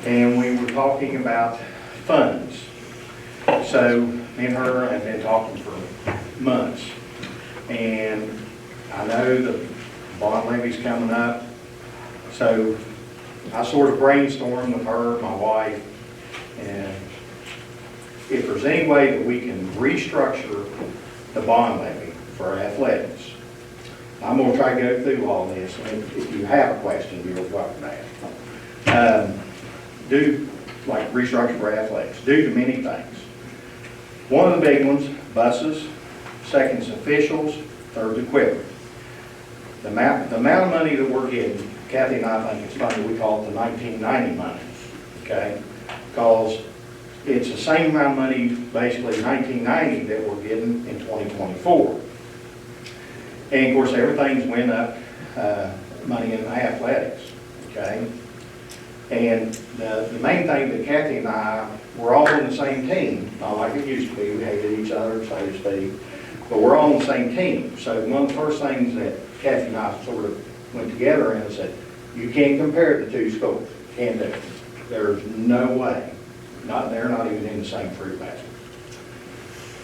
And we were talking about funds. So me and her have been talking for months. And I know the bond levy's coming up. So I sort of brainstormed with her, my wife, and if there's any way that we can restructure the bond levy for athletics. I'm going to try to go through all this, and if you have a question, you're welcome to ask. Do, like, restructure for athletics, due to many things. One of the big ones, buses, second's officials, third's equipment. The amount of money that we're getting, Kathy and I think it's funny, we call it the 1990 money, okay? Because it's the same amount of money, basically 1990, that we're getting in 2024. And of course, everything's went up, money in athletics, okay? And the main thing that Kathy and I, we're all on the same team, not like it used to be, we hated each other, so to speak, but we're all on the same team. So one of the first things that Kathy and I sort of went together and said, you can't compare the two schools, can't do it. There's no way, they're not even in the same fruit basket.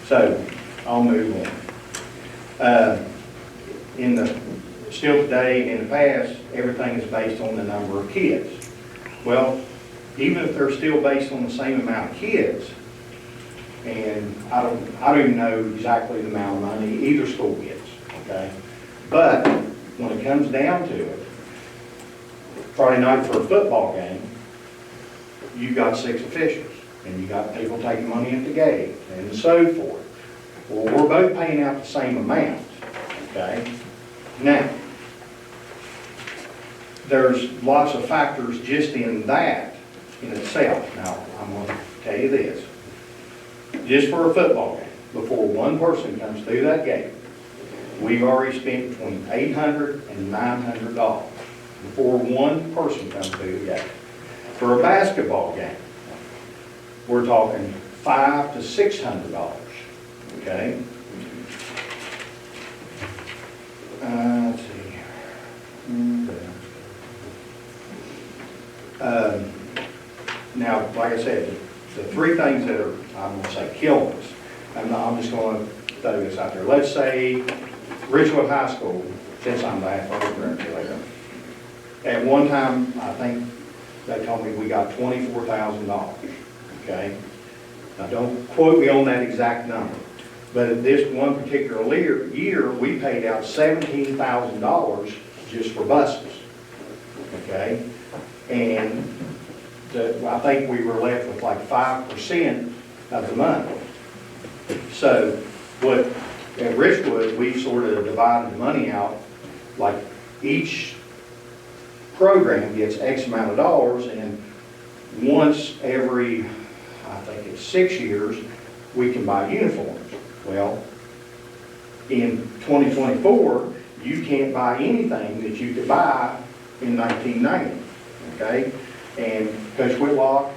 So I'll move on. Still today, in the past, everything is based on the number of kids. Well, even if they're still based on the same amount of kids, and I don't even know exactly the amount of money either school gets, okay? But when it comes down to it, Friday night for a football game, you've got 6 officials, and you got people taking money at the gate, and so forth. Well, we're both paying out the same amount, okay? Now, there's lots of factors just in that in itself. Now, I'm going to tell you this. just for a football game, before one person comes through that gate, we've already spent between $800 and $900 before one person comes through the gate. For a basketball game, we're talking $500 to $600, okay? Let's see. Now, like I said, the three things that are, I'm gonna say, killing us, I'm just gonna throw this out there. Let's say Ridgewood High School, since I'm the athletic director there, at one time, I think they told me we got $24,000, okay? Now, don't quote me on that exact number, but at this one particular year, we paid out $17,000 just for buses, okay? And I think we were left with like 5% of the money. So what, at Richwood, we sort of divided the money out, like each program gets X amount of dollars, and once every, I think it's 6 years, we can buy uniforms. Well, in 2024, you can't buy anything that you could buy in 1990, okay? And Coach Whitlock,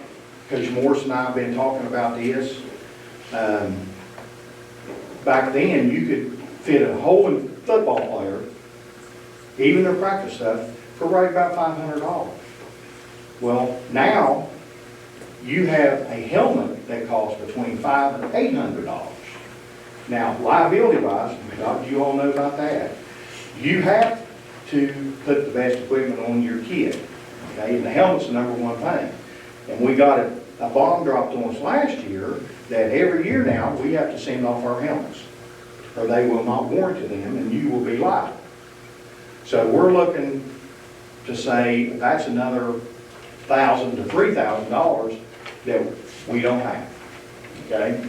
Coach Morris and I have been talking about this. Back then, you could fit a whole football player, even their practice stuff, for right about $500. Well, now, you have a helmet that costs between $500 and $800. Now, liability-wise, you all know about that, you have to put the best equipment on your kid, okay? And the helmet's the number one thing. And we got a bomb dropped on us last year that every year now, we have to send off our helmets, or they will not warranty them, and you will be liable. So we're looking to say that's another $1,000 to $3,000 that we don't have, okay?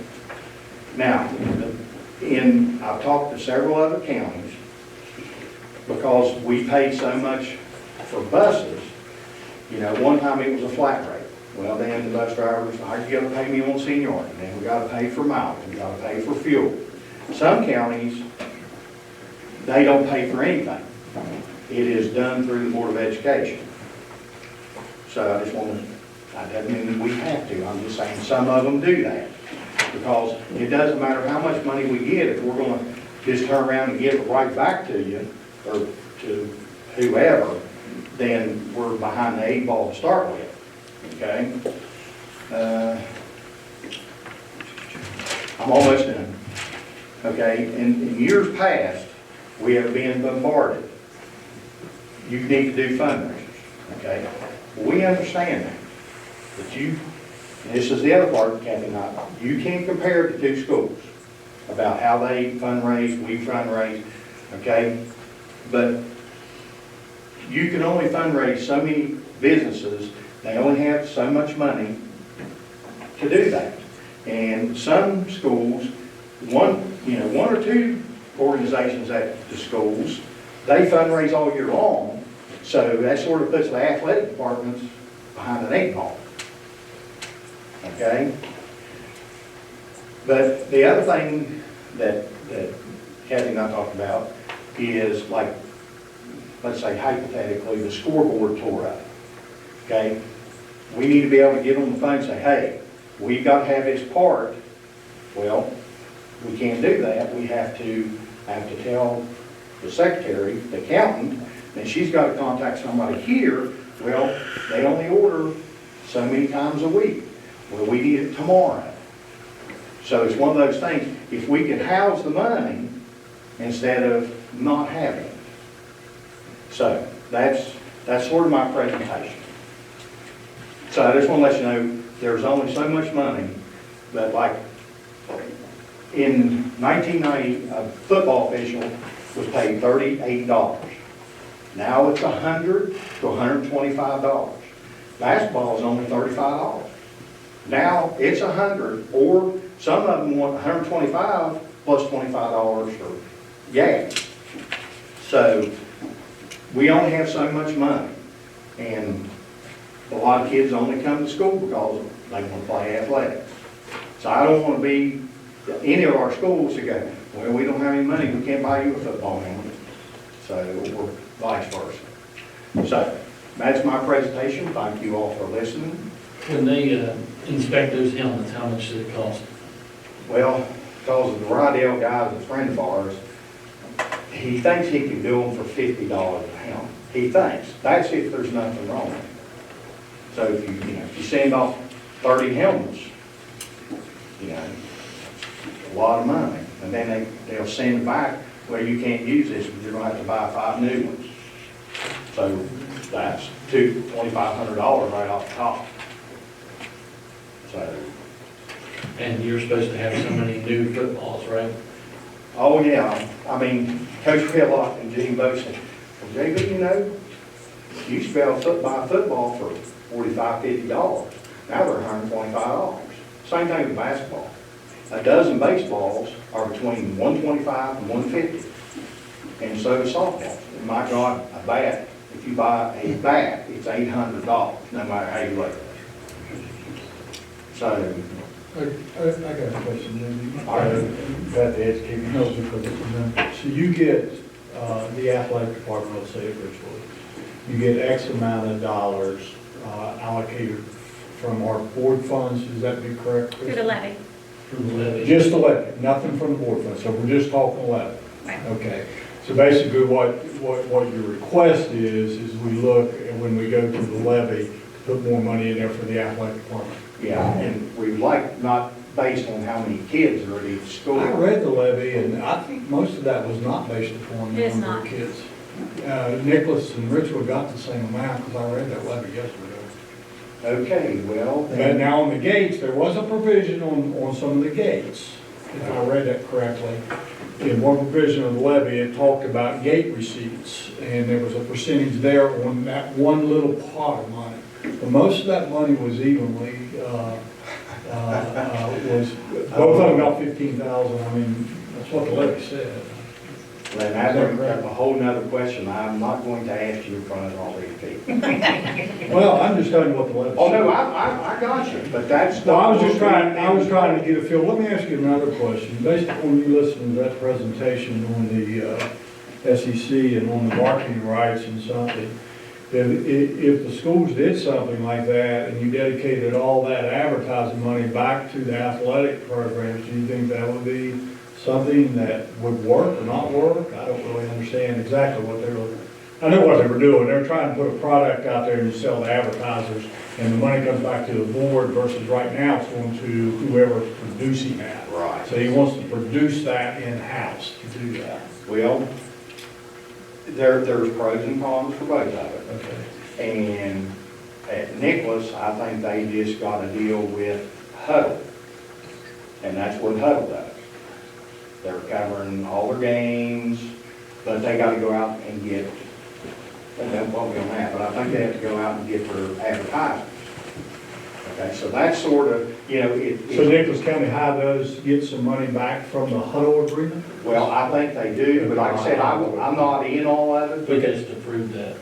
Now, I've talked to several other counties, because we paid so much for buses. You know, one time it was a flat rate. Well, then the bus drivers, you gotta pay me on seniority, then we gotta pay for mileage, we gotta pay for fuel. Some counties, they don't pay for anything. It is done through the Board of Education. So I just want to, that doesn't mean that we have to, I'm just saying some of them do that. Because it doesn't matter how much money we get, if we're gonna just turn around and give it right back to you, or to whoever, then we're behind the 8 ball to start with, okay? I'm almost done, okay? In years past, we have been bombarded. You need to do fundraisers, okay? We understand that, but and this is the other part, Kathy and I, you can't compare the two schools about how they fundraise, we fundraise, okay? But you can only fundraise so many businesses, they only have so much money to do that. And some schools, one or two organizations at the schools, they fundraise all year long, so that sort of puts the athletic departments behind an 8 ball. Okay? But the other thing that Kathy and I talked about is, like, let's say hypothetically, the scoreboard tore up. Okay? We need to be able to get on the phone and say, hey, we've got to have this part. Well, we can't do that. We have to tell the secretary, the accountant, and she's got to contact somebody here. Well, they only order so many times a week. Well, we need it tomorrow. So it's one of those things, if we can house the money instead of not having it. So that's sort of my presentation. So I just want to let you know, there's only so much money, but like in 1990, a football official was paid $38. Now it's $100 to $125. Basketball is only $35. Now it's $100, or some of them want $125 plus $25 for gas. So we only have so much money, and a lot of kids only come to school because they want to play athletics. So I don't want to be any of our schools to go, well, we don't have any money, we can't buy you a football helmet. So, or vice versa. So, that's my presentation. Thank you all for listening. When they inspect those helmets, how much does it cost? Well, because of the Rydell guy is a friend of ours, he thinks he can do them for $50 a helmet. He thinks. That's if there's nothing wrong with it. So if if you send off 30 helmets, a lot of money. And then they'll send it back, well, you can't use this, you're gonna have to buy 5 new ones. So that's $2,500 right off the top. So, And you're supposed to have so many new footballs, right? oh yeah, I mean, Coach Pillock and Gene Bosa, well, JB, you used to be able to buy a football for $45, $50. Now they're $125. Same thing with basketball. A dozen baseballs are between $125 and $150. And so is softball. And my God, a bat, if you buy a bat, it's $800, no matter how you look at it. So, I got a question, maybe. All right. About the educating help because it's remember. So you get, the athletic department, let's say at Richwood, you get X amount of dollars allocated from our board funds, is that be correct? Through the levy. Through the levy? Just the levy, nothing from the board fund, so we're just talking levy? Right. Okay, so basically what your request is we look, and when we go to the levy, put more money in there for the athletic department. yeah, and we like, not based on how many kids are at each school. I read the levy, and I think most of that was not based upon It the is number not. of kids. Nicholas and Richwood got the same amount, because I read that levy yesterday. Okay, well, But then, now on the gates, there was a provision on some of the gates, if I read that correctly. In one provision of the levy, it talked about gate receipts, and there was a percentage there on that one little pot of money. But most of that money was evenly, both of them got 15,000, I mean, that's what the levy said. then that's a whole nother question I'm not going to ask you in front of all these people. Well, I'm just telling you what the levy said. Oh, no, I got you, but that's. Well, I was trying to get a feel. Let me ask you another question. Based on you listening to that presentation on the SEC and on the marketing rights and something, if the schools did something like that and you dedicated all that advertising money back to the athletic programs, do you think that would be something that would work or not work? I don't really understand exactly what they were, I know what they were doing. They were trying to put a product out there and you sell to advertisers, and the money comes back to the board versus right now it's going to whoever's producing that. Right. So he wants to produce that in-house to do that. Well, there's pros and cons for both of it. Okay. And at Nicholas, I think they just got a deal with Huddle. And that's what Huddle does. They're covering all their games, but they gotta go out and get, and they'll quote me on that, but I think they have to go out and get their advertisements. Okay, so that's sort of, So Nicholas County High does get some money back from the Huddle agreement? well, I think they do, but like I said, I'm not in all of it. We just approved that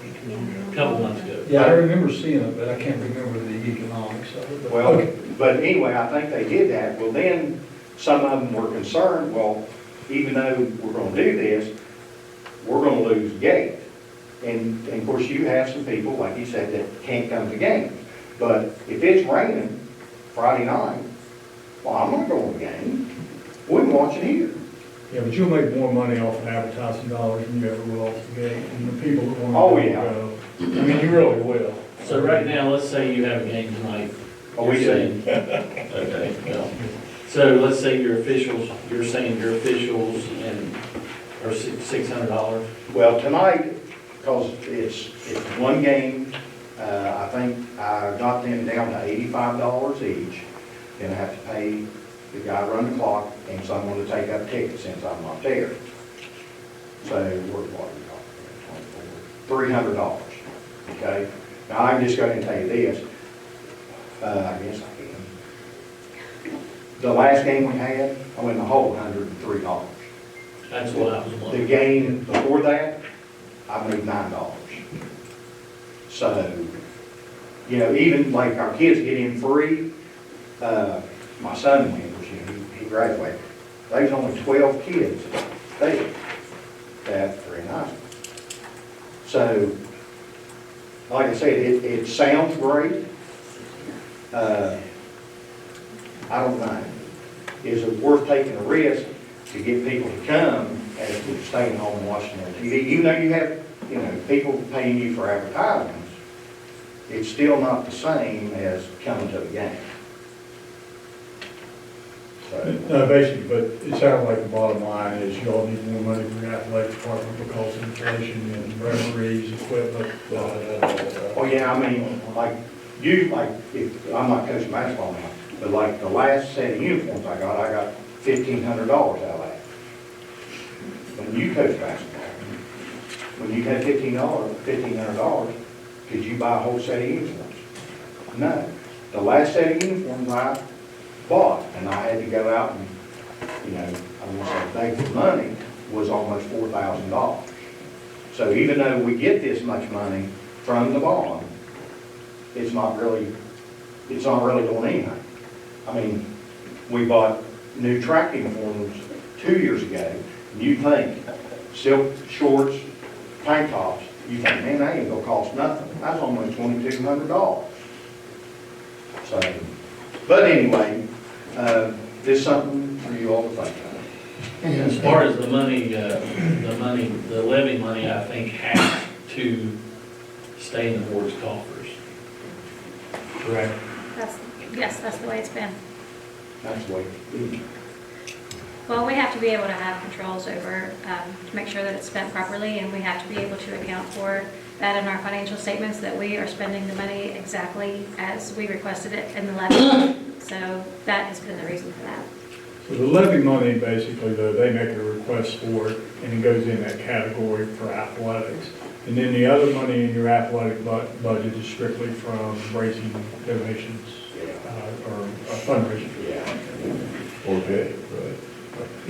a couple months ago. Yeah, I remember seeing it, but I can't remember the economics of it. But- Well, okay. but anyway, I think they did that. Well, then, some of them were concerned, well, even though we're gonna do this, we're gonna lose gate. And of course, you have some people, like you said, that can't come to games. But if it's raining Friday night, well, I'm not going to the game. We can watch it here. Yeah, but you'll make more money off of advertising dollars than you ever will off the gate, and the people that want to Oh, go, yeah. go. I mean, you really will. So right now, let's say you have a game tonight. Oh, we You're do. saying- Okay, well, so let's say your officials, you're saying your officials are $600. Well, tonight, because it's one game, I think I got them down to $85 each. Then I have to pay the guy run the clock, and so I'm going to take up tickets since I'm not there. So we're $300, okay? Now, I can just go ahead and tell you this. I guess I can. The last game we had, I went the whole $103. That's what I was The wondering. game before that, I made $9. So, even like our kids get in free, my son went, which he graduated. There was only 12 kids there that were in high school. So, like I said, it sounds great. I don't know. Is it worth taking a risk to get people to come as to staying home and watching their TV? Even though you have, people paying you for advertisements, it's still not the same as coming to the game. So, No, basically, but it sounds like the bottom line is you all need more money for your athletic department because of inflation and referees, equipment, blah, blah, blah, blah. oh yeah, I mean, if, I'm not coaching basketball now, but like the last set of uniforms I got $1,500 out of that. When you coach basketball, when you had $1,500, could you buy a whole set of uniforms? No. The last set of uniforms I bought, and I had to go out and, I want to say beg for money, was almost $4,000. So even though we get this much money from the bond, it's not really doing anything. I mean, we bought new track uniforms 2 years ago, and you think, silk shorts, tank tops, you think, man, that ain't gonna cost nothing. That's almost $2,200. So, but anyway, this is something for you all to think about. As far as the money, the levy money, I think has to stay in the board's coffers. Correct. Yes, that's the way it's been. That's the way. Well, we have to be able to have controls over, to make sure that it's spent properly, and we have to be able to account for that in our financial statements, that we are spending the money exactly as we requested it in the levy. So that has been the reason for that. So the levy money, basically, though, they make a request for it, and it goes in that category for athletics. And then the other money in your athletic budget is strictly from raising donations, or fundraising. Yeah. Okay,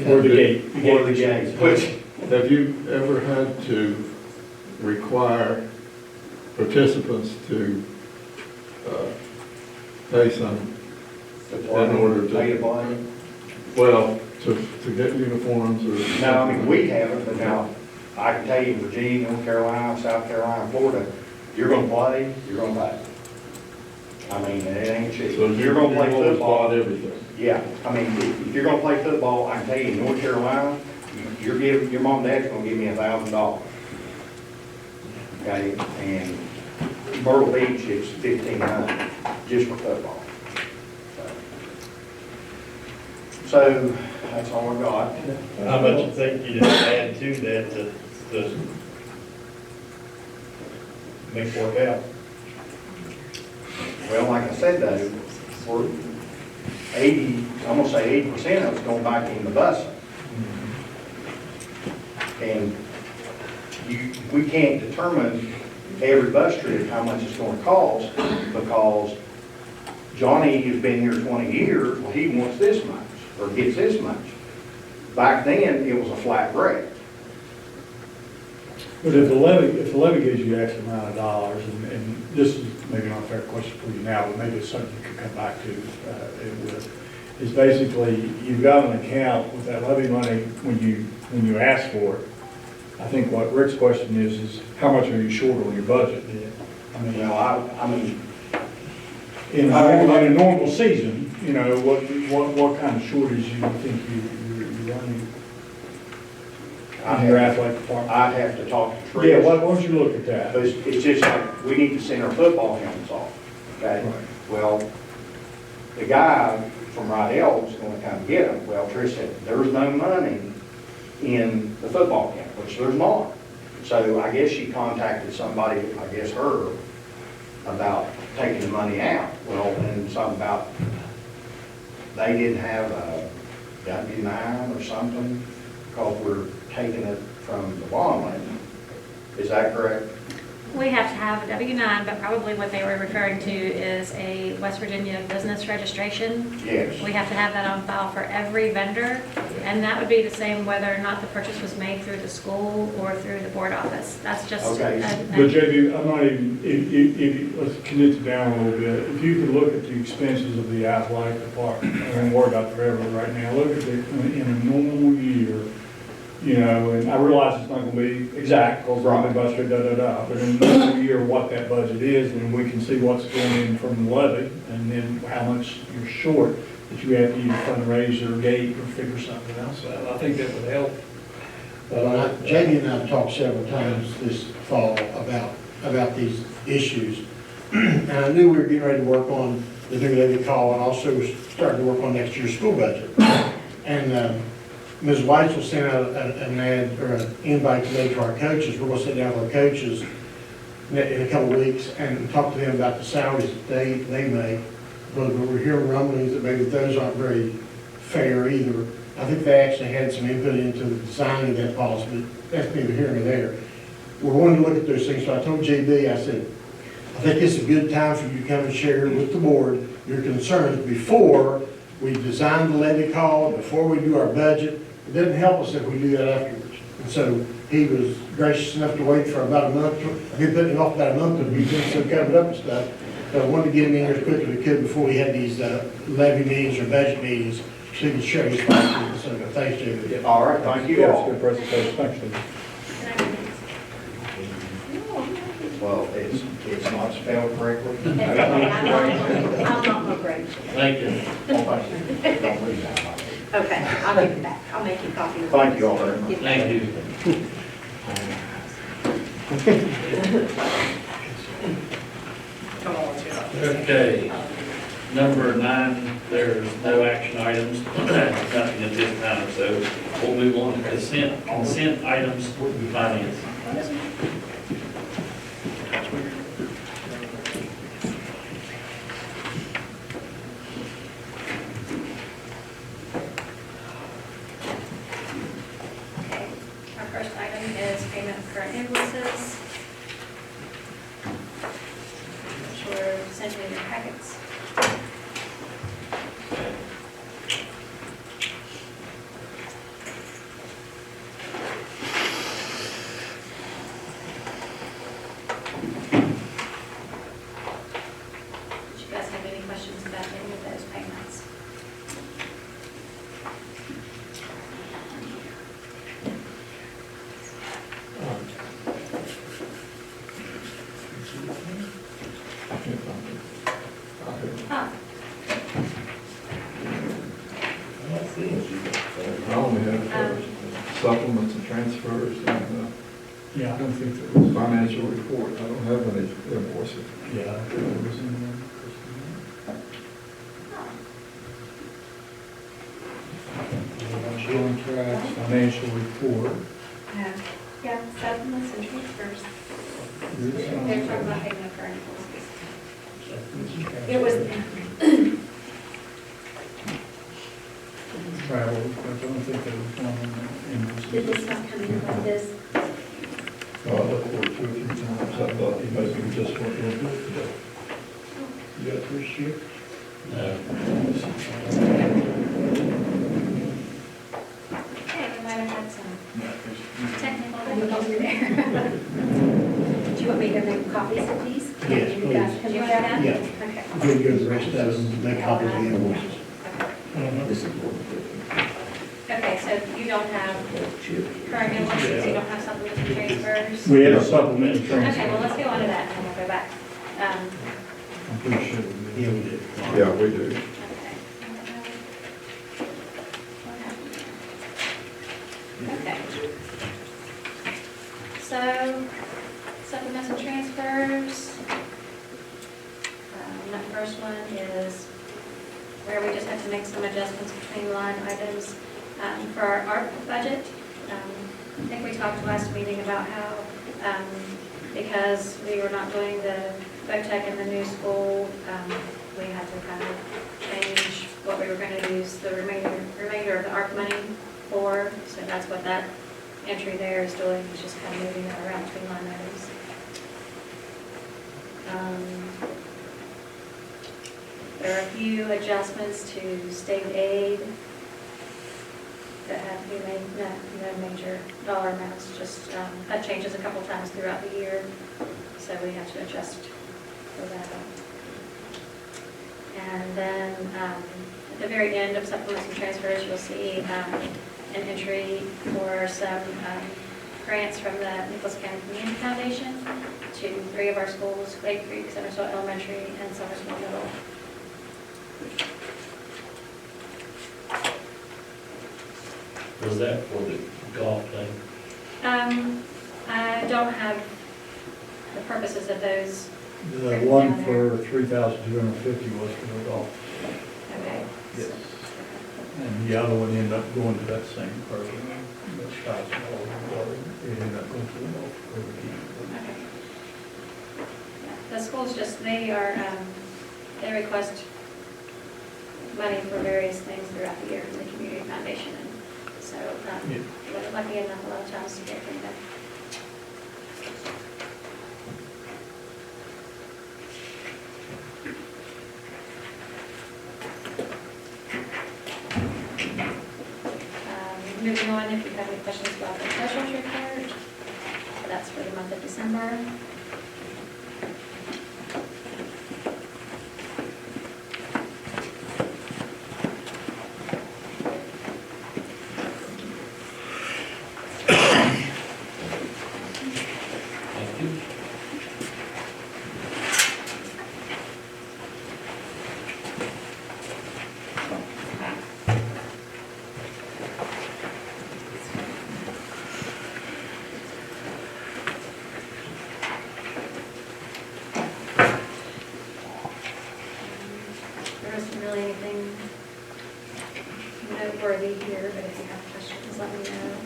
Or the gate. Or the games. Which, Have you ever had to require participants to pay some, in order to- pay the bond? well, to get uniforms or? No, I mean, we haven't, but now, I can tell you, Virginia, North Carolina, South Carolina, Florida, you're gonna play, you're gonna pay. I mean, it ain't cheap. So You're gonna play always football. bought everything? Yeah, I mean, if you're gonna play football, I can tell you, in North Carolina, your mom and dad's gonna give me $1,000. Okay, and Myrtle Beach, it's $1,500 just for football. So, that's all I got. How much you think you just add to that to make it work out? Well, like I said though, we're 80, I'm gonna say 80% of it's going back in the busing. And we can't determine every bus trip how much it's gonna cost, because Johnny has been here 20 years, well, he wants this much, or gets this much. Back then, it was a flat rate. But if the levy gives you X amount of dollars, and this is maybe not a fair question for you now, but maybe it's something you could come back to, is basically, you've got an account with that levy money when you ask for it. I think what Rick's question is how much are you short on your budget? I mean, I mean, in a normal season, what kind of shortage do you think you're running in your athletic department? I'd have to talk to Trish. Yeah, why don't you look at that? But it's just like, we need to send our football helmets off, okay? Right. Well, the guy from Rydell was gonna come get them. Well, Trish said, there's no money in the football camp, which there's not. So I guess she contacted somebody, I guess her, about taking the money out. Well, and something about, they didn't have a W-9 or something, because we're taking it from the bond money. Is that correct? We have to have a W-9, but probably what they were referring to is a West Virginia business registration. Yes. We have to have that on file for every vendor, and that would be the same whether or not the purchase was made through the school or through the board office. That's just. Okay. But JB, I'm not even, if, let's condense it down a little bit. If you could look at the expenses of the athletic department, I don't worry about the railroad right now, look at the, in a normal year, you know, and I realize it's not gonna be exact, because we're only budget, but in a normal year, what that budget is, and we can see what's going in from the levy, and then how much you're short, that you have to either fundraise or gate or figure something else out. I think that would help. Jamie and I have talked several times this fall about these issues. And I knew we were getting ready to work on the new levy call and also starting to work on next year's school budget. And Ms. Weitzel sent out an ad or an invite today to our coaches. We're gonna sit down with our coaches in a couple of weeks and talk to them about the salaries that they make. But we're hearing rumblings that maybe those aren't very fair either. I think they actually had some input into the design of that policy, but that's neither here nor there. We're wanting to look at those things, so I told JB, I said, I think it's a good time for you to come and share with the board your concerns before we design the levy call, before we do our budget. It doesn't help us if we do that afterwards. And so he was gracious enough to wait for about a month. He put him off about a month because we've been so covered up and stuff. But I wanted to get him in here as quick as we could before we had these levy meetings or budget meetings, so he could share his thoughts with us. So thanks, JB. All right, thank you Yeah, all. it's a good presentation, thanks, Steve. Well, it's not spelled correctly. I'm not gonna break. Thank you. Okay, I'll give it back. I'll make you a copy. Thank you all very much. Thank you. Okay, number 9, there's no action items, nothing at this time, so we'll move on to consent items, finance. Okay, our first item is payment of current invoices, which were sent in your packets. Did you guys have any questions about any of those payments? Huh. I only have supplements and transfers and Yeah, I don't think there was. financial report. I don't have any invoices. Yeah, I think there was in there. Contracts, financial report. Yeah, supplements and transfers. They're talking about payment of current invoices. It was, Travel, I don't think there was one in there. did this not come in like this? I looked for it 2 or 3 times. I thought maybe we just weren't doing it today. You got this sheet? No. Okay, we might have had some technical difficulty there. Do you want me to make copies of these? Yes, You guys please. can look at them? Yeah. Okay. We'll go the rest of them, make copies of the invoices. Okay, so you don't have current invoices, you don't have supplements and transfers? We had a supplement and transfer. Okay, well, let's go on to that and then we'll go back. I'm pretty sure we did. Yeah, we did. Yeah, we do. Okay. Okay. So, supplements and transfers. That first one is where we just have to make some adjustments between line items for our art budget. I think we talked last meeting about how, because we were not doing the VOTEC in the new school, we had to kind of change what we were going to use the remainder of the ARP money for. So that's what that entry there is doing, is just kind of moving it around between line items. There are a few adjustments to state aid that have to be made, no major dollar amounts, just, that changes a couple times throughout the year, so we have to adjust for that. And then, at the very end of supplements and transfers, you'll see, an entry for some, grants from the Nicholas County Community Foundation to 3 of our schools, Lake Creek, Somersville Elementary, and Somersville Middle. Was that for the golf thing? I don't have the purposes of those. The written one down there. for 3,250 was for the golf. Okay. Yes. And the other one ended up going to that same program. That's $1,000. It ended up going to the golf program. Okay. Yeah, the schools just, they request money for various things throughout the year from the Community Foundation. And so, we're lucky enough a lot of times to get from them. Moving on, if you have any questions about the treasurer's report, that's for the month of December. Thank you. There isn't really anything noteworthy here, but if you have questions, let me know.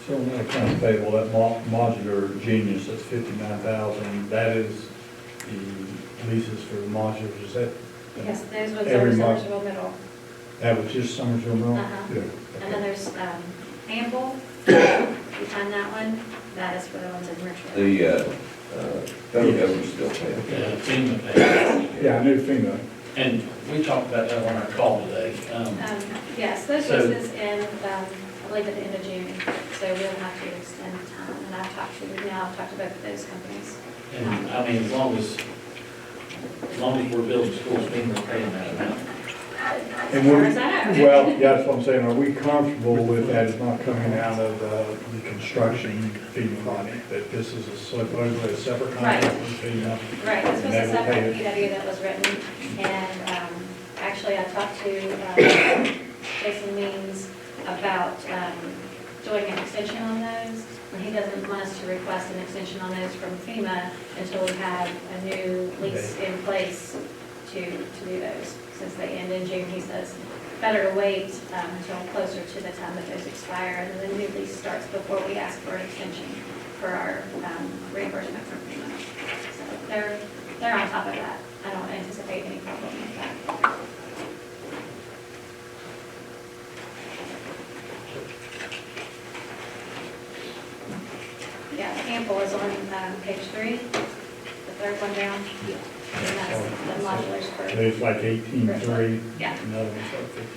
So on that account payable, that modular Genius, that's 59,000, that is the leases for the modulars, is that? Yes, those ones Every are month. Somersville Middle. That was just Somersville Middle? Uh-huh. Yeah. And then there's Amble, you find that one, that is for the ones in Richmond. Federal government still paying. FEMA pay. Yeah, I knew FEMA. And we talked about that on our call today. Yes, those So- leases end, I believe at the end of June, so we'll have to extend time, and I've talked to both of those companies. And I mean, as long as we're building schools, FEMA's paying that amount. As And far as I know. well, yeah, that's what I'm saying, are we comfortable with that, it's not coming out of the construction FEMA money, that this is supposedly a separate contract Right. with FEMA? Right, this was And a that will separate pay PW that was written, and actually I talked to Jason Means about doing an extension on those, and he doesn't want us to request an extension on those from FEMA until we have a new lease in place to do those. Since they end in June, he says, better to wait until closer to the time that those expire, and then the new lease starts before we ask for an extension for our reimbursement from FEMA. So they're on top of that. I don't anticipate any problem with that. Yeah, the Ample is on page 3, the third one down. Yeah. And that's the modulars for. There's like 18.3. Yeah. Another one's like 50.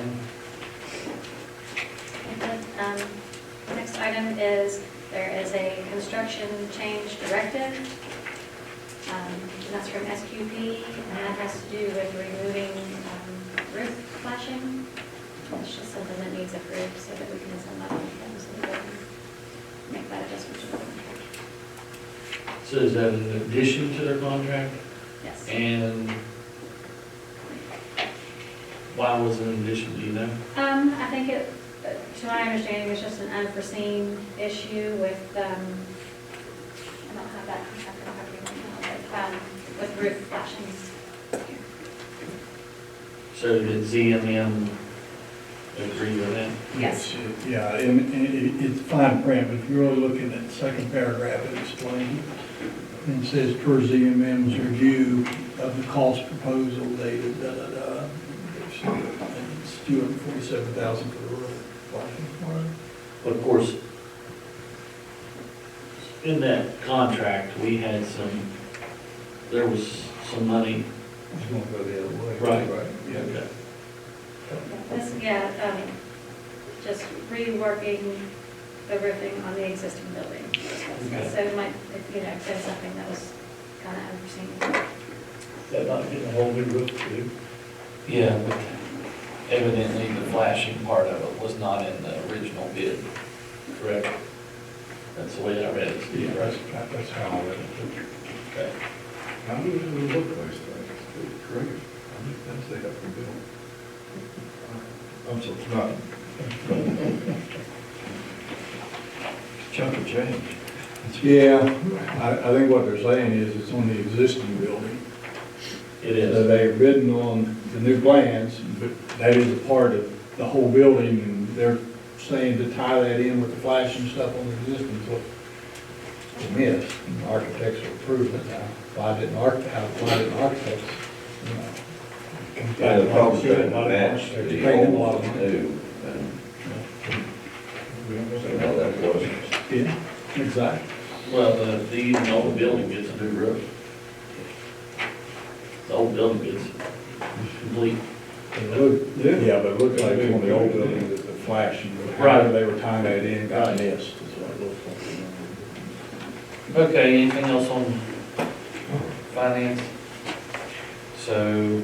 anything? Next item is, there is a construction change directive. And that's from SQP, and that has to do with removing roof flashing. It's just something that needs approved so that we can send that on to them so that they can make that adjustment to the contract. So is that an addition to their contract? Yes. And why was it an addition, do you know? I think it, to my understanding, it's just an unforeseen issue with, I don't have that contract in front of me right now, but, with roof flashing. So did ZMM agree with that? Yes. Yeah, and it's fine print, but if you're really looking at the second paragraph, it explains. And it says, per ZMM's review of the cost proposal dated, it's $247,000 for the roof. But of course, in that contract, we had there was some money. It's gonna go the other way. Right. Yeah. Okay. Just reworking the roofing on the existing building. Okay. So it might, if there's something that was kind of unforeseen. That might get a whole new roof too. Yeah, but evidently the flashing part of it was not in the original bid, correct? That's the way I read it. Yeah, that's how I read it. Okay. How do we look at those things? It's great. I mean, that's the help we build. I'm so, not. Chunk of change. Yeah, I think what they're saying is it's on the existing building. It is. So they're bidding on the new plans, but that is a part of the whole building, and they're saying to tie that in with the flashing stuff on the existing, so it's a miss. And the architects will approve it now. Why didn't architects, you know? Yeah, the problem Architects is match pay the them a lot old of money. new. So how that was. Yeah, exactly. Well, the old building gets a new roof. The old building gets complete. Yeah, but it looked like on the old building that the flashing, Right. they were tying that in, got Right. missed, is what it looks like. Okay, anything else on finance? So,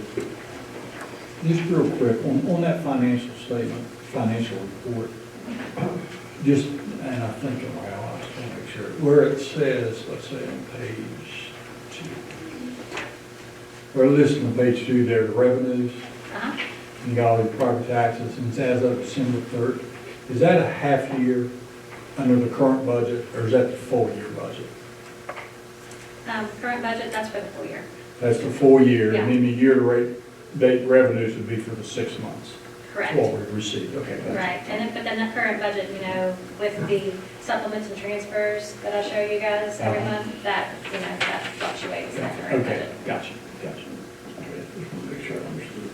Just real quick, on that financial statement, financial report, just, and I think, well, I just want to make sure, where it says, let's say on page 2, or listed on page 2 there, the revenues, Uh-huh. you got all the property taxes, and it says up December 3rd. Is that a half year under the current budget, or is that the full year budget? Current budget, that's for the full year. That's the full year, Yeah. and then the year-to-date revenues would be for the 6 months. Correct. What we received, okay. that's- Right, but then the current budget, with the supplements and transfers that I show you guys every Uh-huh. month, that fluctuates, that current Okay, budget. gotcha. Okay, just want to make sure I understood.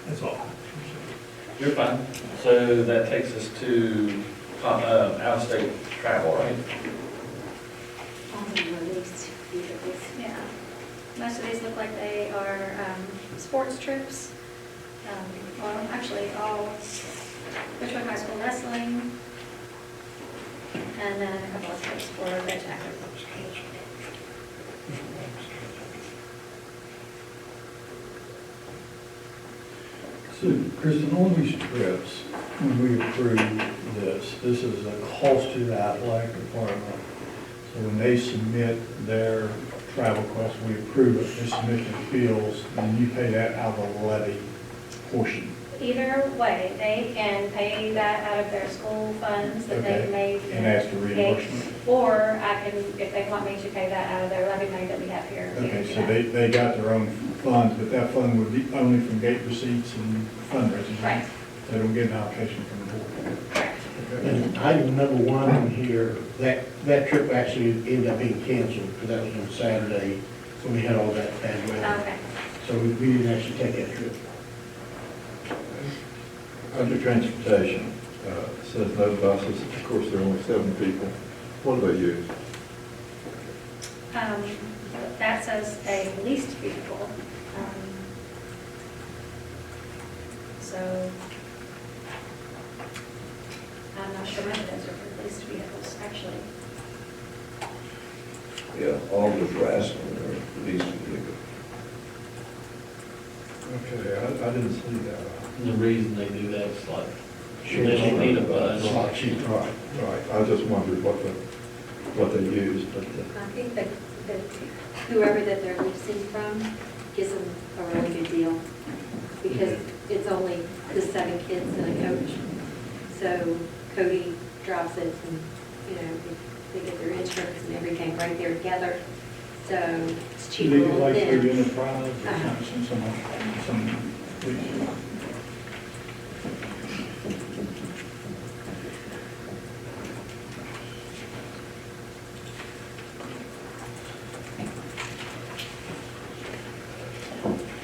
That's all. you're fine. So that takes us to out-of-state travel, right? Yeah, most of these look like they are sports trips. Well, actually, all Richmond High School wrestling, and then a couple of trips for Red Jacket. So, Kristen, on these trips, when we approve this is a cost to the athletic department. So when they submit their travel costs, we approve it, they submit their bills, and you pay that out of the levy portion. Either way, they can pay that out of their school funds that Okay. they've made. And ask for reimbursement. Or I can, if they want me to pay that out of their levy money that we have here. we can Okay, do so that. they got their own funds, but that fund would be only from gate receipts and fundraising. Right. They don't get an allocation from the board. Correct. And item number 1 on here, that trip actually ended up being canceled, because that was on Saturday, when we had all that bad weather. Okay. So we didn't actually take that trip. Under transportation, it says no buses, of course, there are only 7 people. What do they use? That says a leased vehicle. so I'm not sure whether those are for police vehicles, actually. Yeah, all the rest of them are police vehicles. Okay, I didn't see that. The reason they do that is like, they don't need a bus. Right, right. I just wondered what they used, but. I think that whoever that they're leasing from gives them a really good deal, because it's only the 7 kids and a coach. So Cody drops it, and, you know, they get their insurance and everything right there together. So it's Do cheaper they get on like them. 3 enterprise or Uh-huh. some.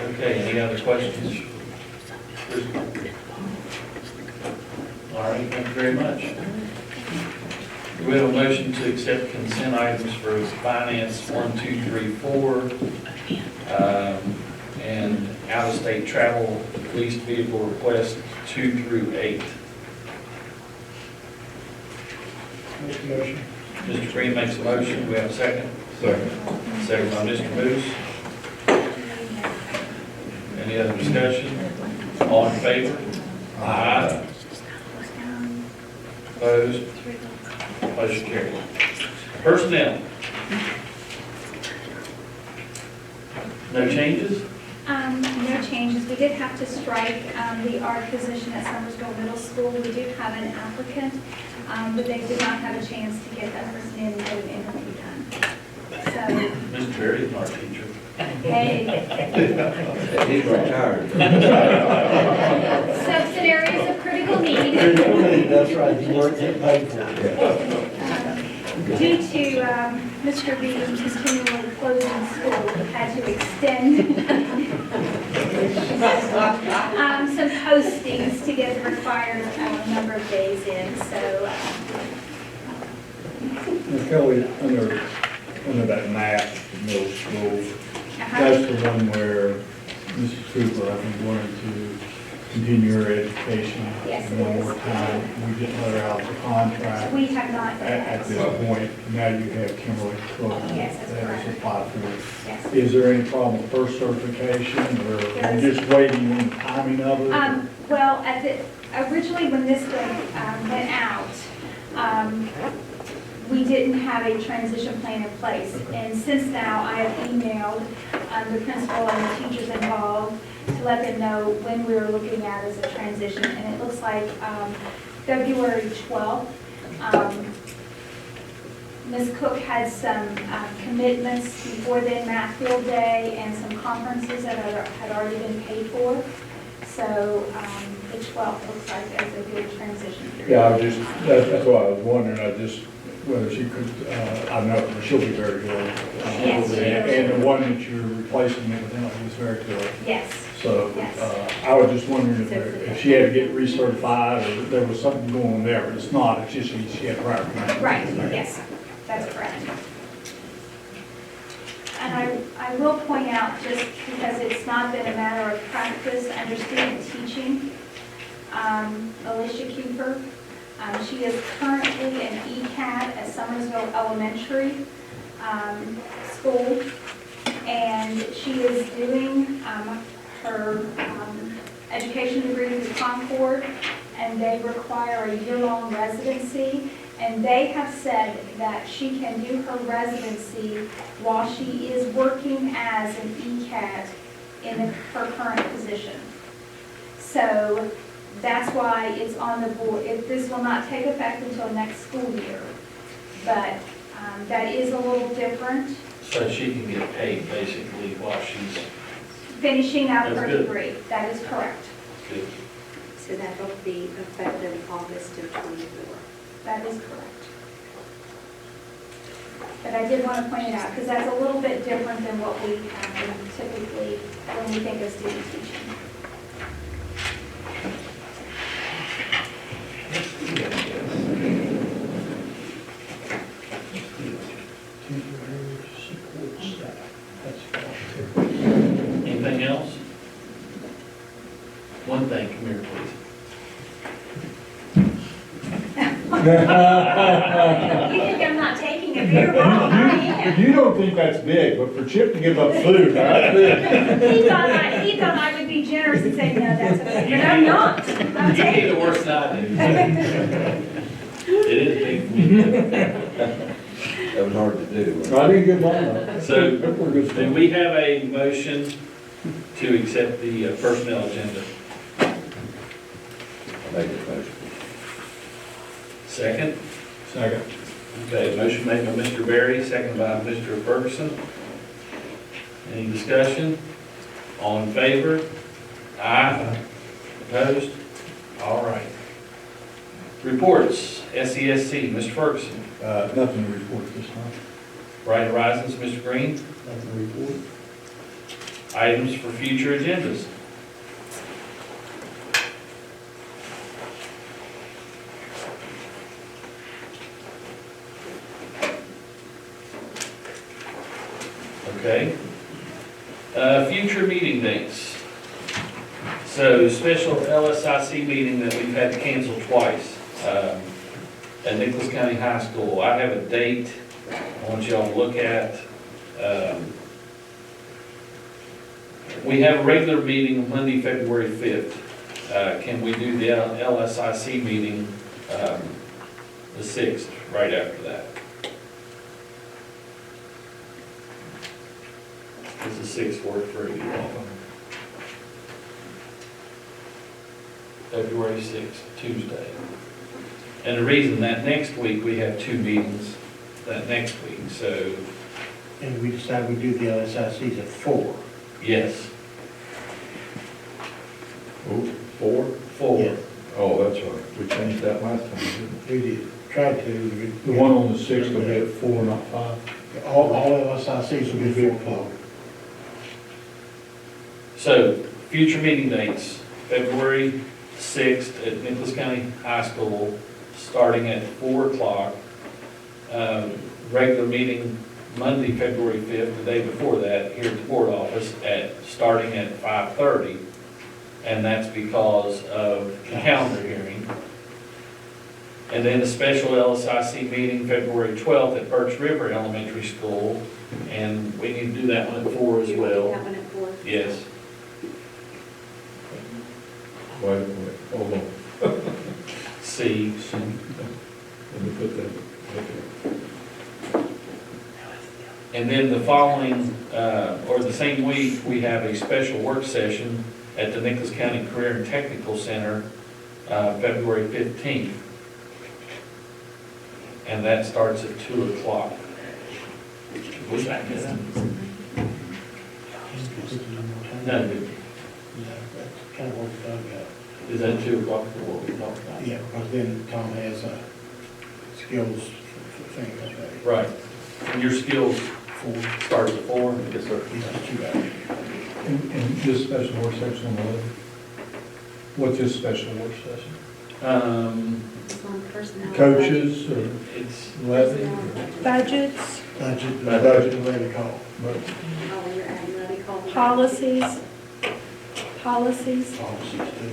Okay, any other questions? All right, thank you very much. Do we have a motion to accept consent items for finance 1, 2, 3, 4, and out-of-state travel leased vehicle request 2 through 8? Make a motion. Mr. Green makes a motion, do we have a second? Second. Second by Mr. Moose. Any other discussion? All in favor? Aye. Opposed? Motion carried. Personnel. No changes? No changes. We did have to strike the art position at Summersville Middle School. We do have an applicant, but they did not have a chance to get that person in and get an interview done. So, Mr. Terry is our teacher. hey, He's retired. substance areas of critical need. That's right, you weren't getting paid for it. Due to Mr. B continually closing school, we had to extend some postings to get the required number of days in, so. Now, Kelly, under that map, middle school, that's the one where Mrs. Cooper, I think, wanted to continue her education. Yes, it one is. more time. We didn't let her out the contract We have not done at that. this point. Now you have Kimberly Cook. Yes, that's that has correct. applied for it. Yes. Is there any problem with first certification, or are you just waiting on the timing of it? Well, originally when this went out, we didn't have a transition plan in place. And since now, I have emailed the principal and the teachers involved to let them know when we were looking at as a transition. And it looks like February 12th. Ms. Cook had some commitments before then, Math Field Day, and some conferences that had already been paid for. So the 12th looks like as a good transition period. Yeah, that's what I was wondering, whether she could, I know she'll be very good. Yes, she will. And the one that you're replacing evidently is very good. Yes. So, Yes. I was just wondering if she had to get recertified, or there was something going on there, but it's not, it's just she had prior commitment. Right, yes, that's correct. And I will point out, just because it's not been a matter of practice under student teaching, Alicia Kiefer, she is currently an ECAT at Summersville Elementary School, and she is doing her education degree through Concord, and they require a year-long residency. And they have said that she can do her residency while she is working as an ECAT in her current position. So that's why it's on the board. This will not take effect until next school year, but that is a little different. So she can get paid basically while she's Finishing out her That's good. degree, that is correct. good. So that will be effective August of '24. That is correct. But I did want to point it out, because that's a little bit different than what we typically, when we think of student teaching. Anything else? one thing, come here, please. You think I'm not taking a beer bottle? I am. You don't think that's big, but for Chip to give up food, that's big. He thought I would be generous and say, no, that's okay, but I'm not. I'm You taking do the it. worst I do. It is big for me. That was hard to do. I didn't get mine. So, We're good do we have a motion to accept the personnel agenda? I'll make it motion. Second? Second. Okay, motion made by Mr. Berry, second by Mr. Ferguson. Any discussion? All in favor? Aye. Opposed? All right. Reports, SESC, Mr. Ferguson. Nothing to report this time. Bright Horizons, Mr. Green. Nothing to report. Items for future agendas. Okay. Future meeting dates. So special LSIC meeting that we've had to cancel twice, at Nicholas County High School. I have a date I want y'all to look at. We have a regular meeting Monday, February 5th. Can we do the LSIC meeting, the 6th, right after that? Does the 6th work for you all? February 6th, Tuesday. And the reason that next week we have 2 meetings, that next week, so, And we decided we do the LSICs at 4. yes, Oh, 4? 4. Yeah. Oh, that's right. We changed that last time, didn't We did, tried to. The one on the 6th will be at 4, not 5. All LSICs will be 4 o'clock. So, future meeting dates, February 6th at Nicholas County High School, starting at 4 o'clock. Regular meeting Monday, February 5th, the day before that, here at the board office, starting at 5:30. And that's because of the calendar hearing. And then a special LSIC meeting February 12th at Birch River Elementary School. And we need to do that one at 4 as well. That one at 4. Yes. we? Wait, hold on. C. Let me put that. Okay. And then the following, or the same week, we have a special work session at the Nicholas County Career and Technical Center, February 15th. And that starts at 2 o'clock. Was that good? No, Yeah, that's kind of what we done got. is that 2 o'clock for what we talked about? Yeah, because then Tom has a skills thing that day. Right. And your skills starts at 4? Yes, sir. He's 2 hours. And this special work session on the 11th? What's this special work session? It's on personnel. Coaches or It's, levy? Budgets, Budget, Budget. levy call. But Oh, you're adding levy call. policies, policies. Policies too.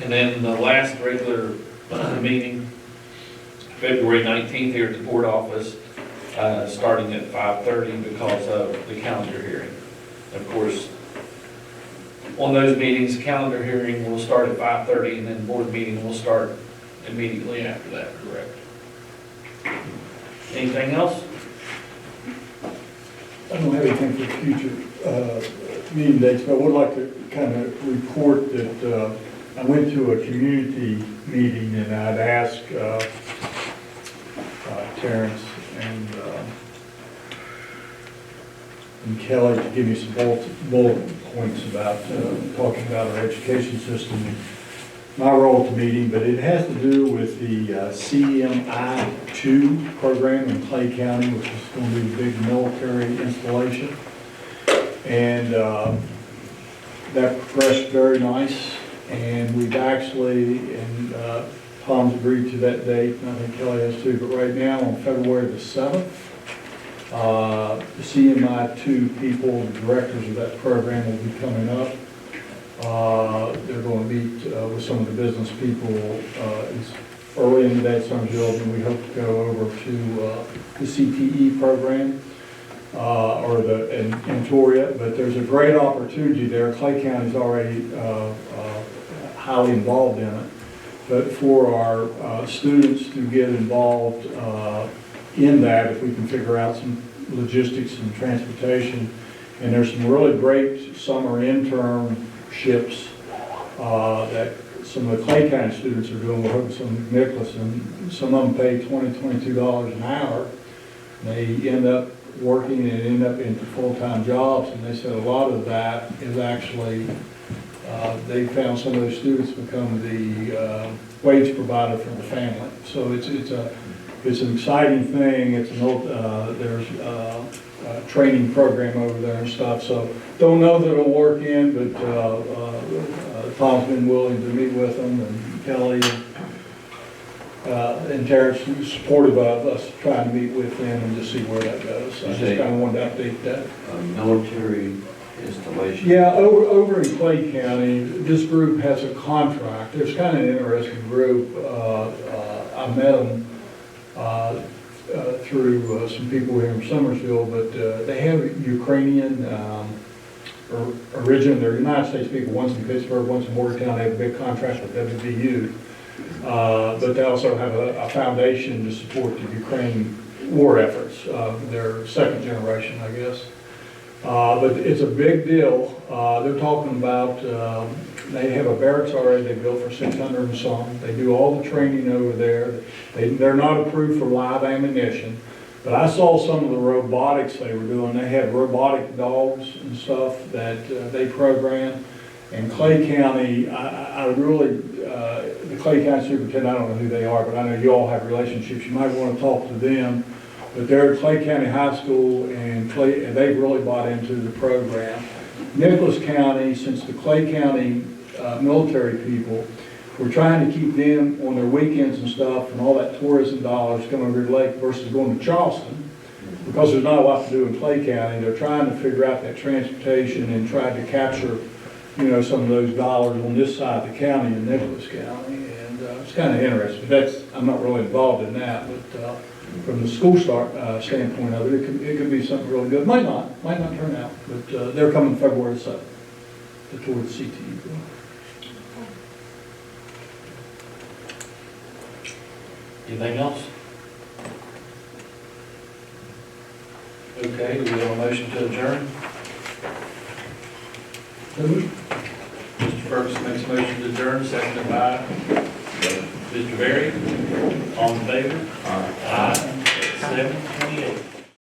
and then the last regular meeting, February 19th here at the board office, starting at 5:30 because of the calendar hearing. Of course, on those meetings, the calendar hearing will start at 5:30 and then board meeting will start immediately after that, correct? Anything else? I don't have anything for future meeting dates, but I would like to kind of report that I went to a community meeting and I'd asked Terrence and Kelly to give me some bullet points about talking about our education system and my role at the meeting, but it has to do with the CMI-2 program in Clay County, which is going to be a big military installation. And that progressed very nice, and we've actually, and Tom's agreed to that date, and I think Kelly has too, but right now on February the 7th, CMI 2 people, the directors of that program will be coming up. They're going to meet with some of the business people it's early in the day at Summersville, and we hope to go over to the CTE program in Toria. But there's a great opportunity there. Clay County's already highly involved in it. But for our students to get involved in that, if we can figure out some logistics and transportation, and there's some really great summer internships that some of the Clay County students are doing. We're hoping some Nicholas, and some of them pay $20, $22 an hour. They end up working and end up into full-time jobs, and they said a lot of that is actually they found some of those students become the wage provider for the family. So it's an exciting thing. It's an old, there's a training program over there and stuff. So don't know that it'll work in, but Tom's been willing to meet with them, and Kelly and Terrence was supportive of us trying to meet with them and just see where that goes. So I just kind of wanted to update that. Military installation. Yeah, over in Clay County, this group has a contract. There's kind of an interesting group. I met them through some people here in Summersville, but they have Ukrainian origin. They're United States people. One's in Pittsburgh, one's in Morgantown. They have a big contract with WVU. But they also have a foundation to support the Ukraine war efforts. They're second generation, I guess. But it's a big deal. They're talking about, they have a barracks already they built for 600 and some. They do all the training over there. They're not approved for live ammunition. But I saw some of the robotics they were doing. They had robotic dogs and stuff that they program. And Clay County, I really, the Clay County superintendent, I don't know who they are, but I know you all have relationships. You might want to talk to them. But they're at Clay County High School, and they've really bought into the program. Nicholas County, since the Clay County military people, we're trying to keep them on their weekends and stuff, and all that tourism dollars coming over the lake versus going to Charleston. Because there's not a lot to do in Clay County, they're trying to figure out that transportation and try to capture, some of those dollars on this side of the county in Nicholas County. And it's kind of interesting. I'm not really involved in that, but from the school standpoint of it, it could be something really good. Might not turn out, but they're coming February 7th towards CTE. Anything else? Okay, do we have a motion to adjourn? Mr. Ferguson makes a motion to adjourn, seconded by Mr. Berry. All in favor? Aye. 7:28.